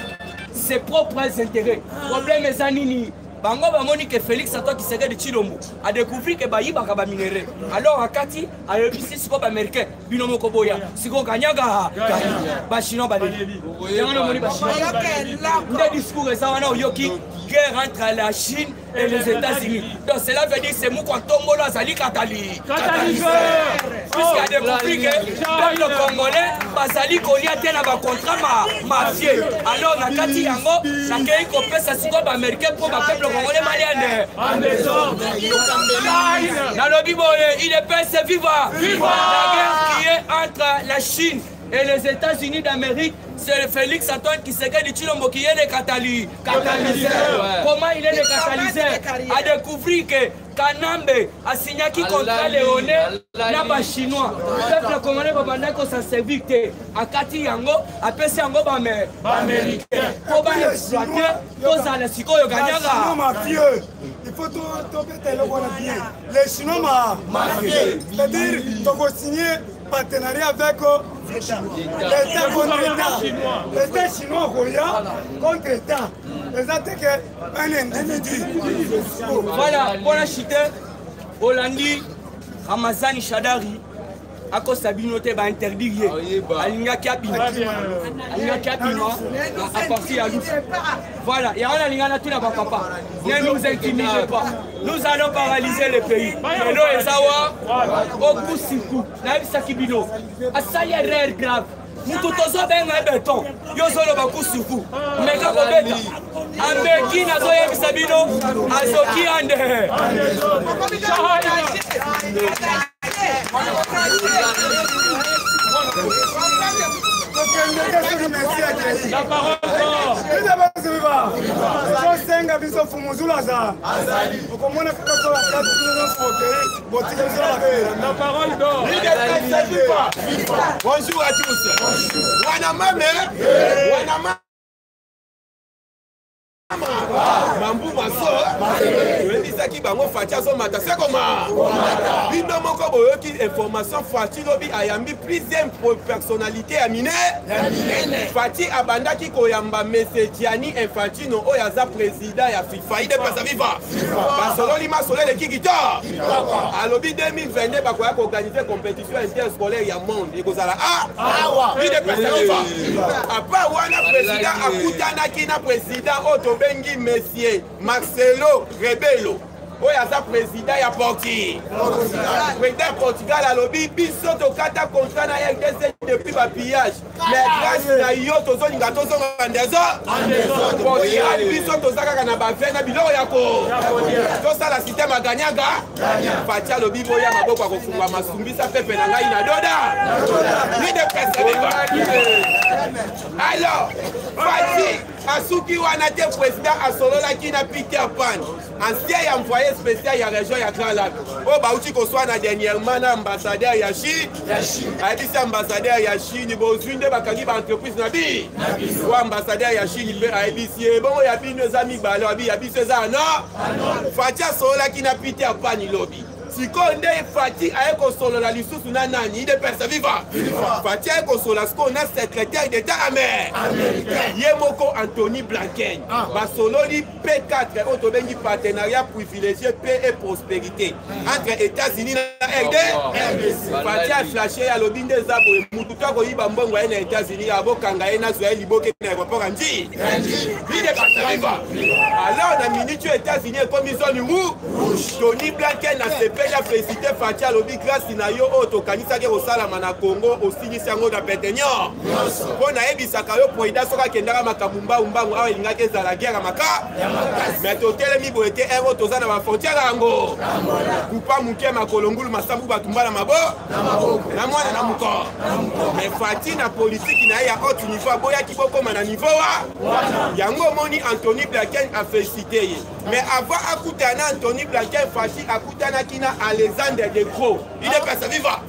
ses propres intérêts. Problème est zanini. Bango bamoni que Félix Antoine Tshisekedi Tshilombo a découvert que bayiba ka ba minerai. Alors akati a réussi siko ba américain bino moko boya. Siko kanyaga ba chinois ba deli. Yango moni ba chinois. Nde discours ça wana yoki guerre entre la Chine et les États-Unis. Donc cela veut dire c'est moko tombolo azali catalyseur. Puisqu'il a découvert que le Congolais bazali kolia te na ba contrat mafieux. Alors nakati yango nakei kopesa siko ba américain pour ba peuple congolais malien. Nalobi boye, il est pensé vivant. La guerre qui est entre la Chine et les États-Unis d'Amérique, c'est Félix Antoine Tshisekedi Tshilombo qui est le catalyseur. Comment il est le catalyseur? A découvert que Kanambe a signé qui contrat léonais na chinois. Le peuple congolais va demander qu'on s'en servir. A Kati Yango, a PC Yango américain. Pour exploiter, tous à la Siko Yoganyaga. Il faut tout bien. Les Chinois mafieux. C'est-à-dire, tu vas signer partenariat avec l'État contre l'État. L'État chinois contre l'État. C'est un individu. Voilà, pour la chute, Hollandi, Ramazani Chadari, à cause de binoté va interdire Alinga Kabina à partir de voilà, il y a un Alinga tout là-bas, papa. Ne nous intimidez pas. Nous allons paralyser le pays. Et nous, les Awa, au coup sur coup, Naïsakibino, à ça y est rare grave. Nous tous un béton. Yo solo ba coup sur coup. Mais quand on bête, Ambeki nazoya bisabino, azoki ande. La parole d'or. Bonjour à tous. mambu maso toyebisaki bango Faci azomata se koma bino moko boyoki information Faci lobi ayambi plusieurs personnalité ya mine Faci abandaki koyamba Gianni Infantino oyo aza président ya FIFA ide pesa viva basololi masolo eleki kita alobi 2022 bakoya koorganize compétition interscolaire ya monde ekozala ide pesa viva apa wana président akutanaki na président oyo bengi Monsieur Marcelo Rebelo oyo aza président ya président Portugal alobi biso tokata contrat na RDC depuis bapillage mais grâce na yo tozolinga tozonga ndezo Portugal biso toza kaka na bave na biloko ya tosala système aganyaga Faci alobi boya maboko akofunga masumbisa pepe na ngai na doda ide pesa viva alors Faci asuki wana te président asololaki na Peter Pan ancien envoyé spécial ya région ya Grand Lac oyo bauti kozwa na dernièrement na ambassadeur ya Chine ayebisi ambassadeur ya Chine bozwi nde bakangi baentreprise na oyo ambassadeur ya Chine mpe ayebisi ye bongo ya bino eza mibale abi ya biso eza no Faci asololaki na Peter Pan lobi sikoyo nde Faci aye kosolola lisusu na nani ide pesa viva Faci aye kosolola sikoyo na secrétaire d'état américain ye moko Anthony Blinken basololi P4 oyo tobengi partenariat privilégié paix et prospérité entre États-Unis na RDC Faci aflashe alobi nde eza boye mutu to akoyiba mbongo aye na États-Unis abokanga ye nazwa ye liboke na aéroport ya nji ide pesa viva alors na minute oyo États-Unis ekomi zone rouge Tony Blinken na la félicité Faci alobi grâce na yo oyo tokanisaki kosalama na Congo osilisi yango na petenyor mpo nayebisaka yo président soki akendaka makambo mbangumbangu awa elingaki ezala guerre maka mais totelemi boye te ero toza na bafrontiere yango kupa moke makolo ngulu masambu batumba na mabo na mwana na moko mais Faci na politiki na ye ya haute niveau aboyaki bokoma na niveau yango omoni Anthony Blinken afélicité ye mais avant akutana Anthony Blinken Faci akutanaki na Alexandre De Croo il est pesa viva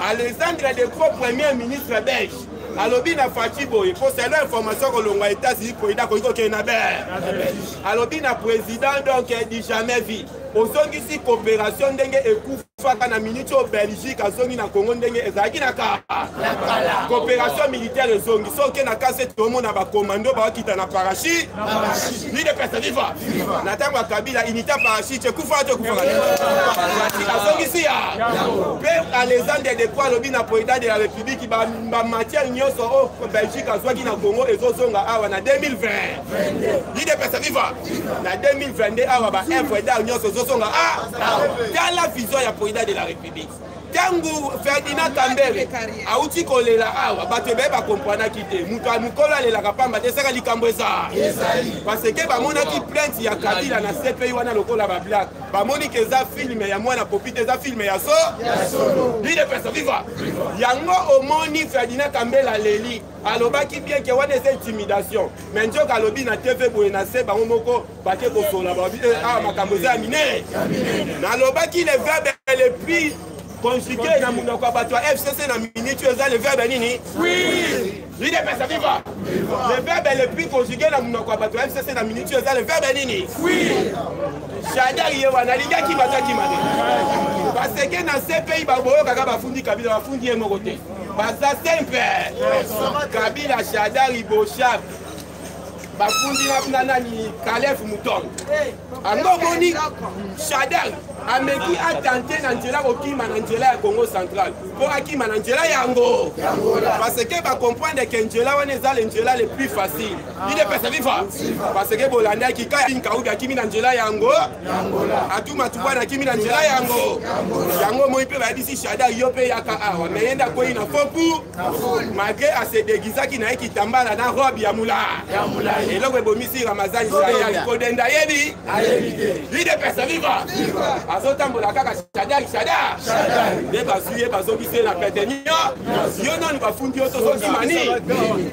Alexandre De Croo premier ministre belge alobi na Faci boye poselo information kolongwa États-Unis président koyiko kena alobi na président donc dit jamais vu ozongisi coopération ndenge ekufaka na minute au Belgique azongi na Congo ndenge ezalaki na coopération militaire ezongi soki na kase tomona bakomando bakita na parachute ni de pesa viva na ntango ya Kabila unité parachute ekufa te ekufa azongisi ya mpe Alexandre De Croo alobi na président de la République bamatière nyonso oyo Belgique azwaki na Congo ezozonga awa na 2020 ni de pesa viva na 2022 awa baœuvre d'art nyonso ezozonga tala vision ya président de la République tangu Ferdinand Kambere auti kolela awa bato ebe bakomprenaki te mutu amukolo alelaka pamba te saka likambo eza parce que bamonaki plainte ya Kabila na CPI wana lokola bablak bamoni ke eza filme ya mwana popite eza filme ya lide pesa viva yango omoni Ferdinand Kambere aleli alobaki bien ke wana eza intimidation mais njoka alobi na TV boye na se bango moko bake kosola babi makambo eza ya mine nalobaki le verbe le plus conjugué na munoko ya bato ya FCC na minute eza le verbe nini lide pesa viva le verbe le plus conjugué na munoko ya bato ya FCC na minute eza le verbe nini Shadari ye wana lingaki bataki mane parce que na CPI baboyokaka bafundi Kabila bafundi ye moko te baza simple Kabila Shadari Bochab bafundi na nani Kalef Mouton ango moni Shadari ameki atente na nzela kokima na nzela ya Congo central po akima na nzela yango parce que ba comprendre que nzela wana eza le nzela le plus facile il est pesa viva parce que bolanda kika Kaoubi akimi na nzela yango atuma tuba na kimi na nzela yango moi pe ba disi Shada yo pe yaka awa mais yenda ko ina fopu malgré à se déguiser ki na kitambala na robe ya mula et là bomisi Ramazani Shada ko denda yebi il est pesa viva azotambola kaka Shada de basuye bazobise na petenyo yo non bafundi yo tozoki mani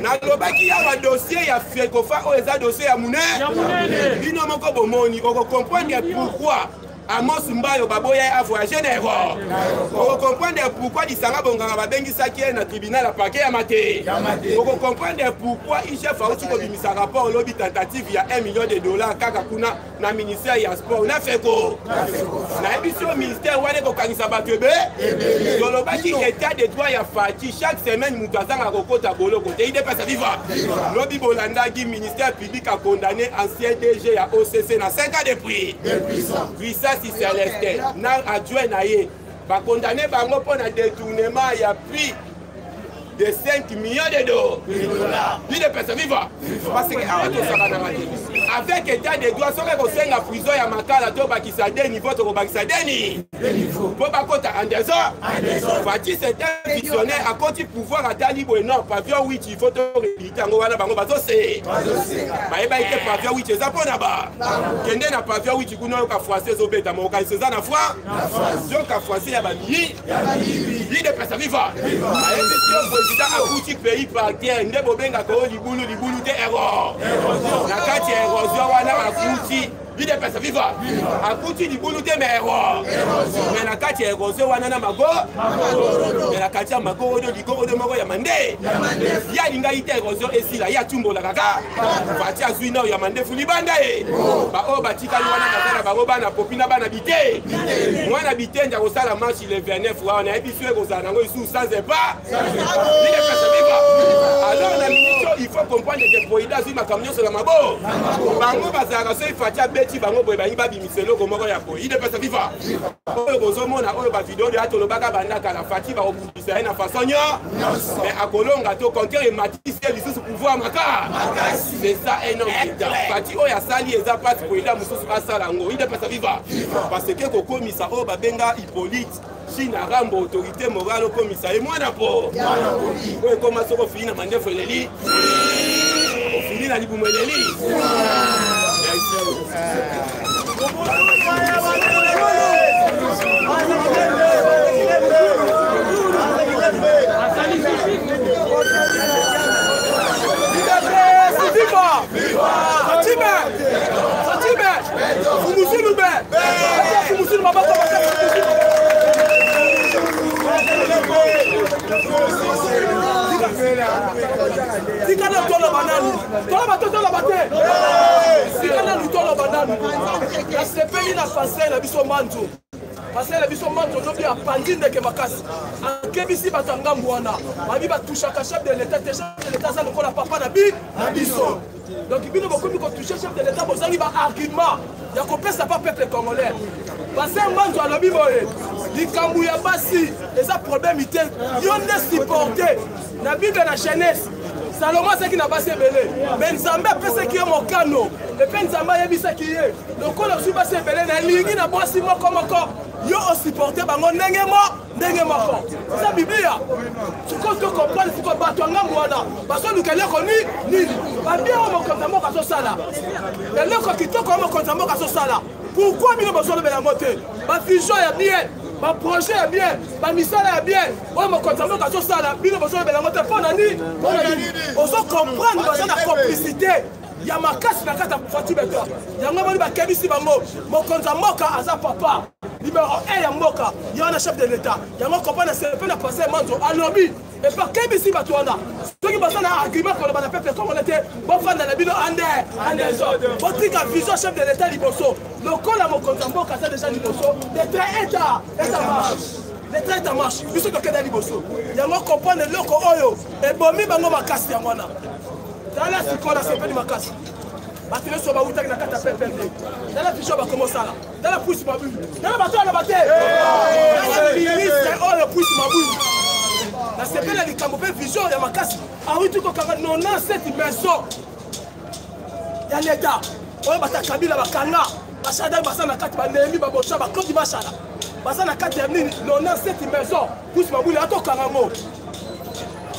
na lobaki ya dossier ya Fekofa o eza dossier ya munene bino moko bomoni oko comprendre pourquoi Amos Mbayo Baboya a voyagé d'erreur. Pour comprendre pourquoi il s'en a bon à Bengisaki dans le tribunal à paquet à maté. Pour comprendre pourquoi il chef a aussi commis sa rapport au lobby tentative il y a $1 million Kakakuna dans le ministère du sport. On a fait quoi? La émission au ministère où on est au Kanisaba Kebe. Dans le bâti état des droits à Fati chaque semaine Moutazan a recoté à Bolo côté. Il dépasse à vivre. Lobby Bolanda qui ministère public a condamné ancien DG à OCC dans 5 ans de prix. Si Célestin, n'a adjoint naïe, va condamner bango pour un détournement, il y a plus de 5 millions de dollars. Il est personne vivant. Parce que avec l'état de droit, si on est en prison, il y a Makala, qui s'est donné niveau de Bakissadeni. Pour Bakota Anderson, Fati c'est un visionnaire à côté du pouvoir à Talibo et non, pavillon 8, il faut te réhabiliter en Rwanda, Bango Bazosé. Maïba était pavillon 8, c'est ça pour là-bas. Kende na pavillon 8, il y a français au bêta, mais il y a foi. Donc, à français, il y a Bamili. Il est personne vivant. Président Akouti pays par terre, ne bobenga ko libulu te erreur. Na kati érosion wana Akouti, il est personne vivant. Akouti libulu te mais erreur. Mais na kati érosion wana na mago. Mais na kati mago do ligoro de mago ya mande. Ya linga ite érosion esila ya tumbo la kaka. Fati azui no ya mande fulibanda e. Ba o batika wana na ba roba na popina bana bité. Moi na bité nda ko sala match le 29 wa na ebisue ko za nango isu sans pas. Alors la mission, il faut comprendre que pour aider ma camion sur la mabo. Bango bazara so ifatia beti bango boy ba yiba bimiselo ko moko ya ko. Il dépasse viva. Oyo bozomona oyo ba vidéo de ato lobaka bandaka la fati ba obubisa na façon nya. Mais akolonga to conquérir matisse lisusu pouvoir maka. C'est ça énorme. Fati oyo asali eza passe pour aider mususu asala ngo. Il dépasse viva. Parce que koko misa oyo ba benga Hippolyte Chine Rambo autorité morale au commissariat. Et moi d'abord. Oui, comment ça va finir dans le Féleli? On finit dans le Bouméleli. Sikana tola banani, tola bato tola bate. Sikana tola banani. La sepeli na passer la biso manto. Passer la biso manto lobi a pandine ke makasi. Akebisi batanga mbwana. Babi ba toucha ka chef de l'état, chef de l'état ça lokola papa na biso. Donc bino bokomi ko toucher chef de l'état bozangi ba argument. Ya ko pesa pas peuple congolais. Passer manto a lobi boye. Likambu ya basi, les problèmes ité, ils ont des supportés. La Bible de la jeunesse, Salomon c'est qui n'a pas belé. Mais Nzambe après ce qui est mon cano. Et puis Nzambe a dit ce qui est. Donc on a su passer belé, la ligue n'a pas si mort comme encore. Ils ont supporté, bango n'engemo. C'est ça Bible. Ce qu'on doit comprendre, il faut que battre un gamouana. Parce que nous quelqu'un ni. Pas bien on me compte à ce sala. Et l'autre qui toque comme compte à ce sala. Pourquoi nous avons besoin de la montée? Ma vision est bien. Ma projet est bien, ma mission est bien. On me contente quand je suis là, il besoin de la montée pour Nani. On doit comprendre la complicité. Il y a ma casse na kata Fati Beto. Il y a ngomoni ba kebisi bango. Mon konza moka aza papa. Numéro 1 ya moka. Il y a un chef de l'état. Il y a mon copain na CP na passer manzo à lobby. Et par kebisi batwana. Ceux qui passent un argument pour le peuple comme on était. Bon fan dans la bino ande zo. Votre vision chef de l'état Liboso. Le col à mon konza moka ça déjà Liboso. Les trains état marche. Les trains marche. Biso to keda Liboso. Il y a mon copain le loko oyo. Et bomi bango makasi ya mwana. Dans la seconde, c'est pas du macasse. Maintenant, sur la route, il y a 4 appels. Dans la fiche, on va commencer là. Dans la pousse, ma boule. Dans la bateau, on va battre. Dans la ministre, on va pousse, ma boule. Dans ce pays, il y a une vision, il y a ma casse. Ah oui, tout le monde, non, cette maison. Il y a l'État. On va battre Kabila, Bakanga. Bachada, Bassana, 4 Banemi, Babocha, Bakoti, Bachala. Bassana, 4 non, cette maison. Pousse, ma boule, il y a tout Karamo.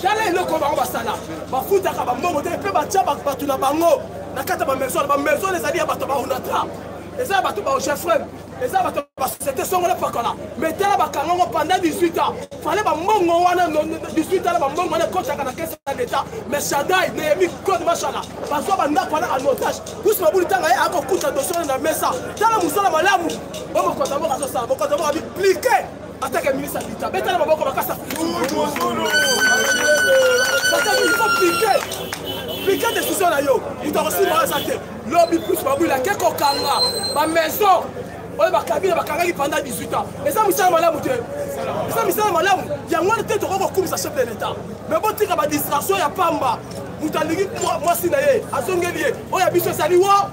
Dale le combat on va ça là. Ba futa ka ba mbongo te pe ba tia ba batu na bango. Na kata ba maison les alliés ba to ba onatra. Et ça ba to ba chef frère. Et ça ba C'était son là. Mais t'es là pendant 18 ans. Fallait pas mongo 18 ans là mongo wana contre la caisse d'État. Mais Shadai Néhémie code machala. Parce que banda kwa en otage. Tous ma bouli tanga ya akuta dossier na mesa. Tala musala malamu. Bomo kota boka so sa. Boko boka appliquer. Attaque ministre d'État. Beta na boko bakasa. Il faut appliquer décision na yo. Il doit aussi mal santé. Lobby plus ma bouli la keko kanga. Ma maison. On va carrer pendant 18 ans. Mais ça, Michel Malamu, ça, Michel Malamu, il y a moins de tête comme ça, chef de l'État. Mais bon, tu as une distraction, il y a Pamba. Vous avez moi, Sinaye, à Zongelier, on a biché Saliwa.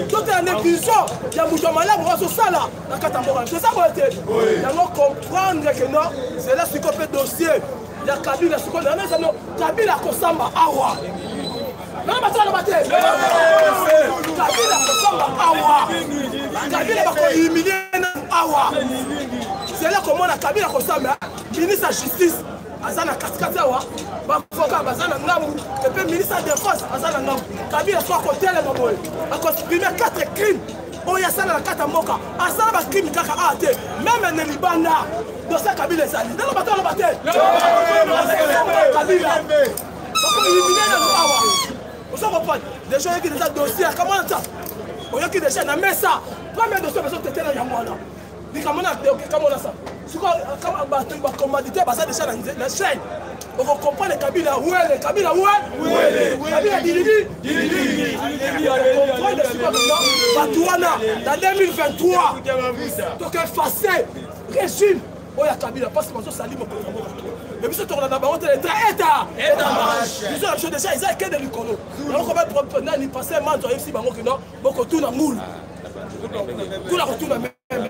Tout est en inclusion. Il y a Moussa Malamu, on a ce ça là, dans Katamora. C'est ça, moi, il y a comprendre que non, c'est là ce qu'on fait dossier. Il y a Kabila, ce qu'on a, non, Kabila Kosamba, Awa. Non, mais ça, on a Kabila Kosamba, Awa. Kabila va humilier Awa. C'est là comment on a Kabila Kosamba, ministre de la Justice, Azana Kaskatawa, Bafoka, Bazana Ngamou, et puis ministre de la Défense, Azana Ngamou. Kabila soit côté la Mamoy. À cause de 4 crimes. Oh, il y a ça dans la Katamoka. À ça, il y a crime qui a été. Même en Libana, dans ça, Kabila est allé. Dans le bataille, on le bataille. Kabila. Parce qu'il humilier Awa. Vous savez pas, des gens qui ont des dossiers, comment ça? On a qui déjà na mesa. Premier dossier parce que tu étais là yamwana. Ni comment on a ça? C'est quoi comme commandité basé déjà dans la chaîne. On va comprendre Kabila où est Kabila où est Kabila Dilili. On comprend de ce Batouana dans 2023. Donc effacer régime. Oh ya Kabila parce que on sali mon mais puis on a d'abord les état ils ont déjà ils ont qu'un de l'icône donc on va prendre ni passer manto ici bango que non beaucoup tout na moule tout la retourne même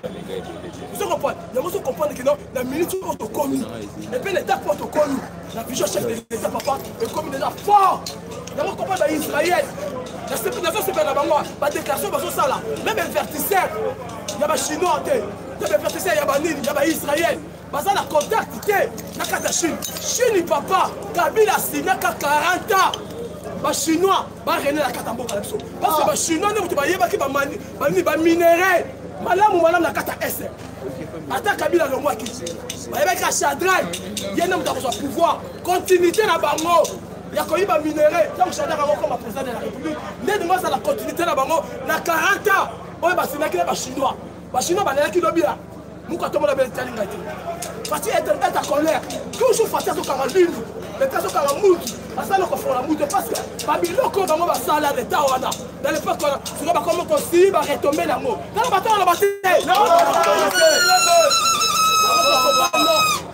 vous comprenez il faut comprendre que non la militaire autocommis et puis l'état autocommis la vision chef de l'état papa est comme déjà fort il faut comprendre Israël la séparation c'est la bango la déclaration baso sala même vertisseur il y a des chinois il y a des vertisseurs il y a des il y a Israël parce que la contact était dans la Chine. Chine, papa, Kabila signé 40 ans. Les Chinois, ils rené la Katamboka. Parce que les Chinois, ils ont minéré. Madame la Kata S. Attends Kabila le mois qui. Il y a un Chadran. Il y a un pouvoir. Continuité dans le bango. Il y a un minéré. Donc Chadran comme président de la République. N'est-ce pas la continuité dans le bango. Il y a 40 ans. On va signer les Chinois. Les Chinois, ils ont bien. Nous, quand on a bien été parce est en colère, toujours facile à la lune, les cas à la moute, à ça, on fait la moute parce que Babylone, quand on va ça là, l'État, dans l'époque, on va comment on va retomber la mot. Dans le bâton, on va batailler.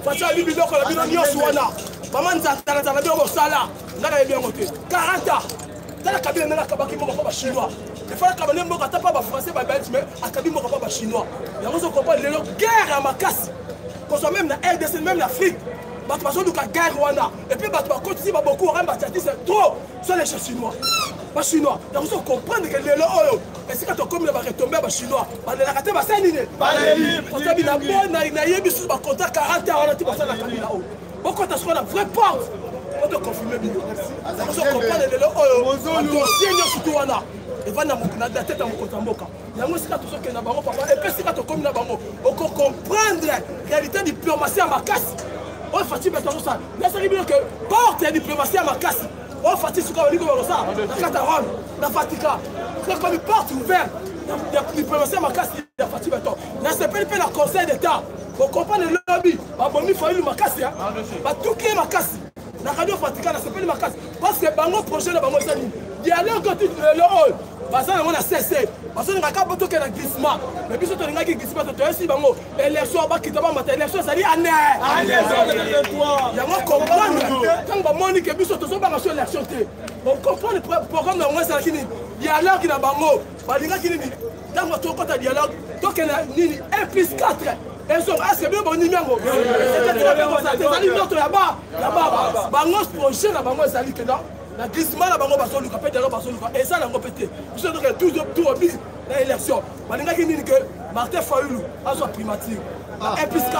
Facile à l'Union, on a bien mis au Souana. Maman, on a bien au Sala, on a bien monté. 40 ans. Dans la cabine, on a kabaki mon chinois. Il faut que les gens ne pas français, mais à cabine mon chinois. Il y a des gens qui guerre à ma casse. Qu'on soit même la RDC, même l'Afrique. Parce que nous avons guerre Rwanda. Et puis, on continue beaucoup, on va c'est trop. Ce sont les chinois. Les chinois. Il faut comprendre que les gens, et si quand on va retomber les chinois, on va rater ma scène. Parce que nous avons un contrat 40 ans, on a tout passé dans la cabine là-haut. Pourquoi on a une vraie porte? On doit confirmer. Il faut comprendre que les gens, on doit surtout et va na tête à mon compte en boca. Il y a un aussi qui est papa. Et puis si tu comme on comprendre la réalité diplomatie à ma casse. On fatigue maintenant ça. Mais ça veut dire que porte la diplomatie à ma casse. On fatigue ce qu'on dit comme ça. La Catarone, la Fatica. C'est comme une porte ouverte. La diplomatie à ma casse, il y a fatigue maintenant. Là c'est pas le Conseil d'État. On comprend le lobby. Il faut ma casse. Tout qui est ma casse. La radio Fatica, c'est pas ma casse. Parce que bango projet de bango ça. Dialogue quand tu le rôle. Parce qu'on a cessé. Parce qu'on a capté qu'il y a un glissement. Mais puis, on a un glissement. Tu as dit, l'élection, l'élection, ça dit année. Il y a un comprendre. Quand on dit que nous sommes pas sur l'élection, on comprend le programme de moi, c'est qu'il y a dialogue qui n'a pas mot. Dans votre dialogue, donc il y a 1 plus 4. Elles sont assez bien bon numéro. C'est notre là-bas. Là-bas. Bangos prochain, là-bas, c'est que non. La glissement la bango baso luka pété baso luka et ça la ngopété vous savez que tout au bis la élection balinga ki nini que Martin Fayulu a soit primature et plus 4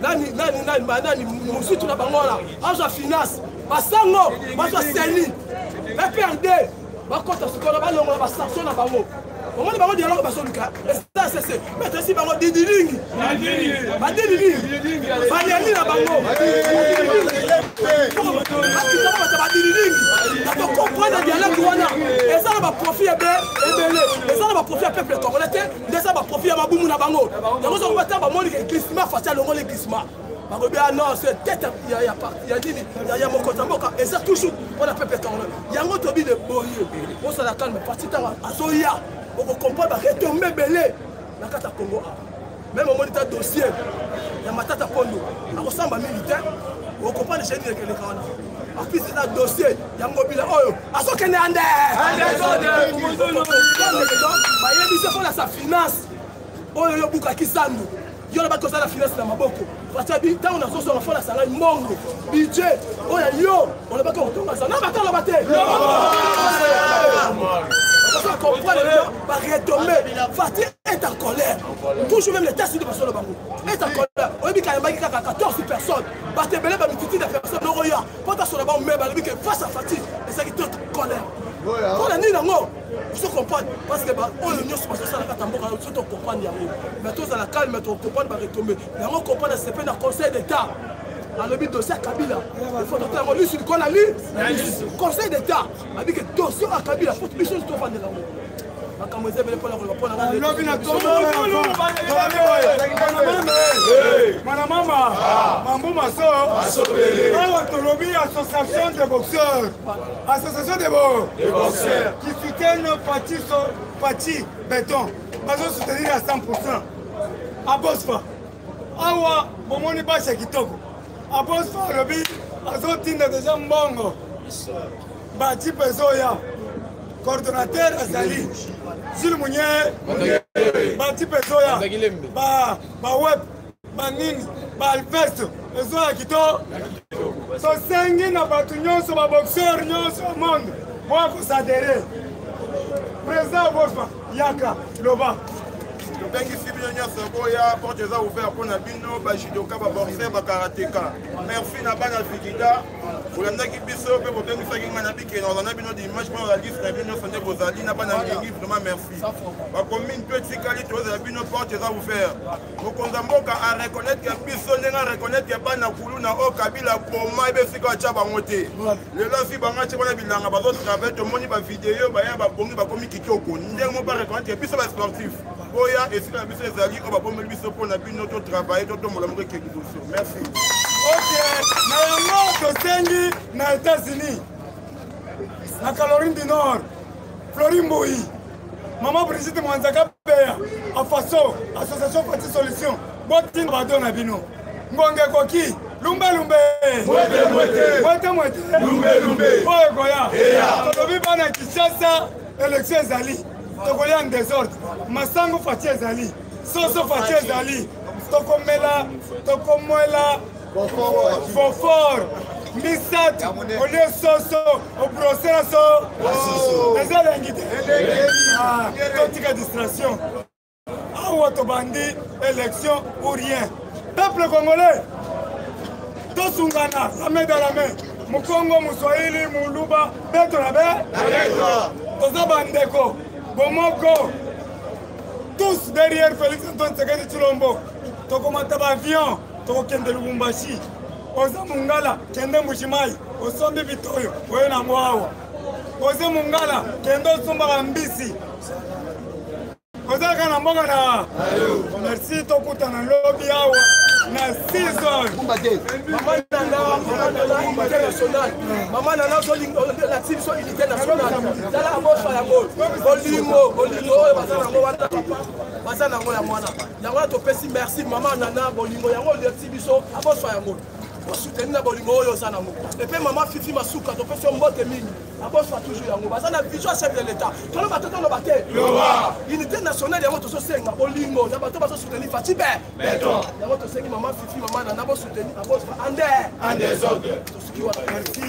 nani musutu na bango là a soit finance basango ba soit seni PPRD ba kota sikola ba longo ba sanction na bango Au moins, les dialogue va soluka. Et ça, c'est. Mais aussi, par des dilingues. Des dilingues. Banyani na bango. Quand on comprend le dialogue, et ça va profiter à Bélé. Et ça va profiter à peuple congolais. Et ça va profiter à Maboumou na bango. Donc, on va faire un glissement facial, le glissement. Non, c'est tête, il y a mon côté, et ça toujours, on a peuple congolais. Il y a un autre de boyer. On s'en a calme, parti à Zoya. On comprend que retomber Bélé. La carte à Congo. Même au moniteur dossier, il y a ma tata Pondo. On ressemble à militaire. On comprend les génies que les Canada. En plus, c'est un dossier. Il y a un mobile. Oh, à ce qu'on est en l'air. Il y a sa finance. Oh, il y a beaucoup qui s'en il y a pas la finance dans ma boque. Parce que tant on a son enfant la salaire mongo. Budget. Oh yo, on n'a pas qu'on tombe ça. Non, attends la bataille. On comprend les gens va retomber. Fatih est en colère. Toujours même les tests de personnes au Bango. Est en colère. On dit qu'il y a 14 personnes. Baté belé ba mititi de personnes no roya. Pota sur la banque mais ba lui que face à Fatih, et ça qui est en colère. On a ni nango. Vous comprenez parce que on est sur ça la katamboka surtout comprendre yango. Mais tous à la calme mais on comprend va retomber. Mais on comprend c'est pas dans conseil d'état. Dans le but dossier Kabila. Il faut notamment lui sur qu'on a lu. Conseil d'état a dit que dossier à Kabila faut mission de vendre là. Association de boxeurs. Association de boxeurs qui soutiennent Pachi Béton. Ils soutenir à 100%. À Bosfa. Awa, Bomoni Bacha Kitoko. À Bosfa, Robi, Azotine déjà Mbongo. Bati Pezoya. Coordonnateur Azali. Jules Mounier. Bati Pezoya. Ba Web. Ba Nini. Ba Alvesto. Ezoya Kito. Tosengi na batu nyonso ba boxeur nyonso au monde. Moi ko s'adhérer. Président Bosfa Yaka Loba. Bengi Sibino nyonso boya porte za ouvert pour na bino ba judoka ba boxeur ba karatéka. Merci na bana Fikida. Olandaki biso pe bo bengi saki ngana bike na na bino dimanche pour la liste na bino sonde bozali na bana ngi vraiment merci. Ba commune petit kali to za bino porte za ouvert. Mokonza mboka a reconnaître que biso nenga reconnaître que bana kuluna o Kabila poma ebe sika cha ba ngote. Le losi banga che bana bilanga ba zo travailler to moni ba vidéo ba ya ba bongi ba komi kitoko. Ndenge mo ba reconnaître que biso ba sportif. Boya et si la biso ezali o ba bomeli biso pour na bino to travailler to mola mo ke kidoso. Merci. Ok, na yango tosengi na États-Unis, na Caroline du Nord, Florine Boui, Maman Brigitte Mwanzaka Péa, à Faso, Association Parti Solution, Botin Bado na Bino, Ngonge Koki, Lumbe Lumbe, Mwete, Lumbe, Oye Goya, Todobi Bana Kishasa, élection Zali, Togoya en désordre, Masango Fati Zali, Soso Fati Zali, Tokomela, Fofor, Misat, Olé Soso, Obrosera So, Ezelengide, Totika distraction, Awatobandi, élection ou rien. Peuple congolais, Tosungana, la main dans la main, Mukongo, Muswahili, Muluba, Beto la baie, Tozabandeko, Bomoko, tous derrière Félix Antoine Tshisekedi Tshilombo, Tokomataba avion. Kende Lubumbashi, Oza Mungala, Kende Mushimai, Osombi Vitoyo, Wena Mwawa, Oze Mungala, Kende Sumba Mbisi, Oza Kana Mboga na merci Tokuta na lobby awa na season. Maman Nana, international. Maman Nana, la team so unité nationale. Dala amo faya mo. Bolingo, Bazana ngo ya mwana. Yango to pesi merci Maman Nana, bolingo yango le tibiso amo faya mo. Soutenir na bolingo oyo sana ngo. Et puis Maman Fifi Masuka to pesi mbote mingi. Abo soit toujours yango. Bazana vision chef de l'état. Tolo batoto no bate. Unité nationale yango to so senga bolingo. Ya bato baso soutenir Fatibe. Beto. Yango to sengi Maman Fifi Maman Nana bo soutenir abo soit ande autres. Merci.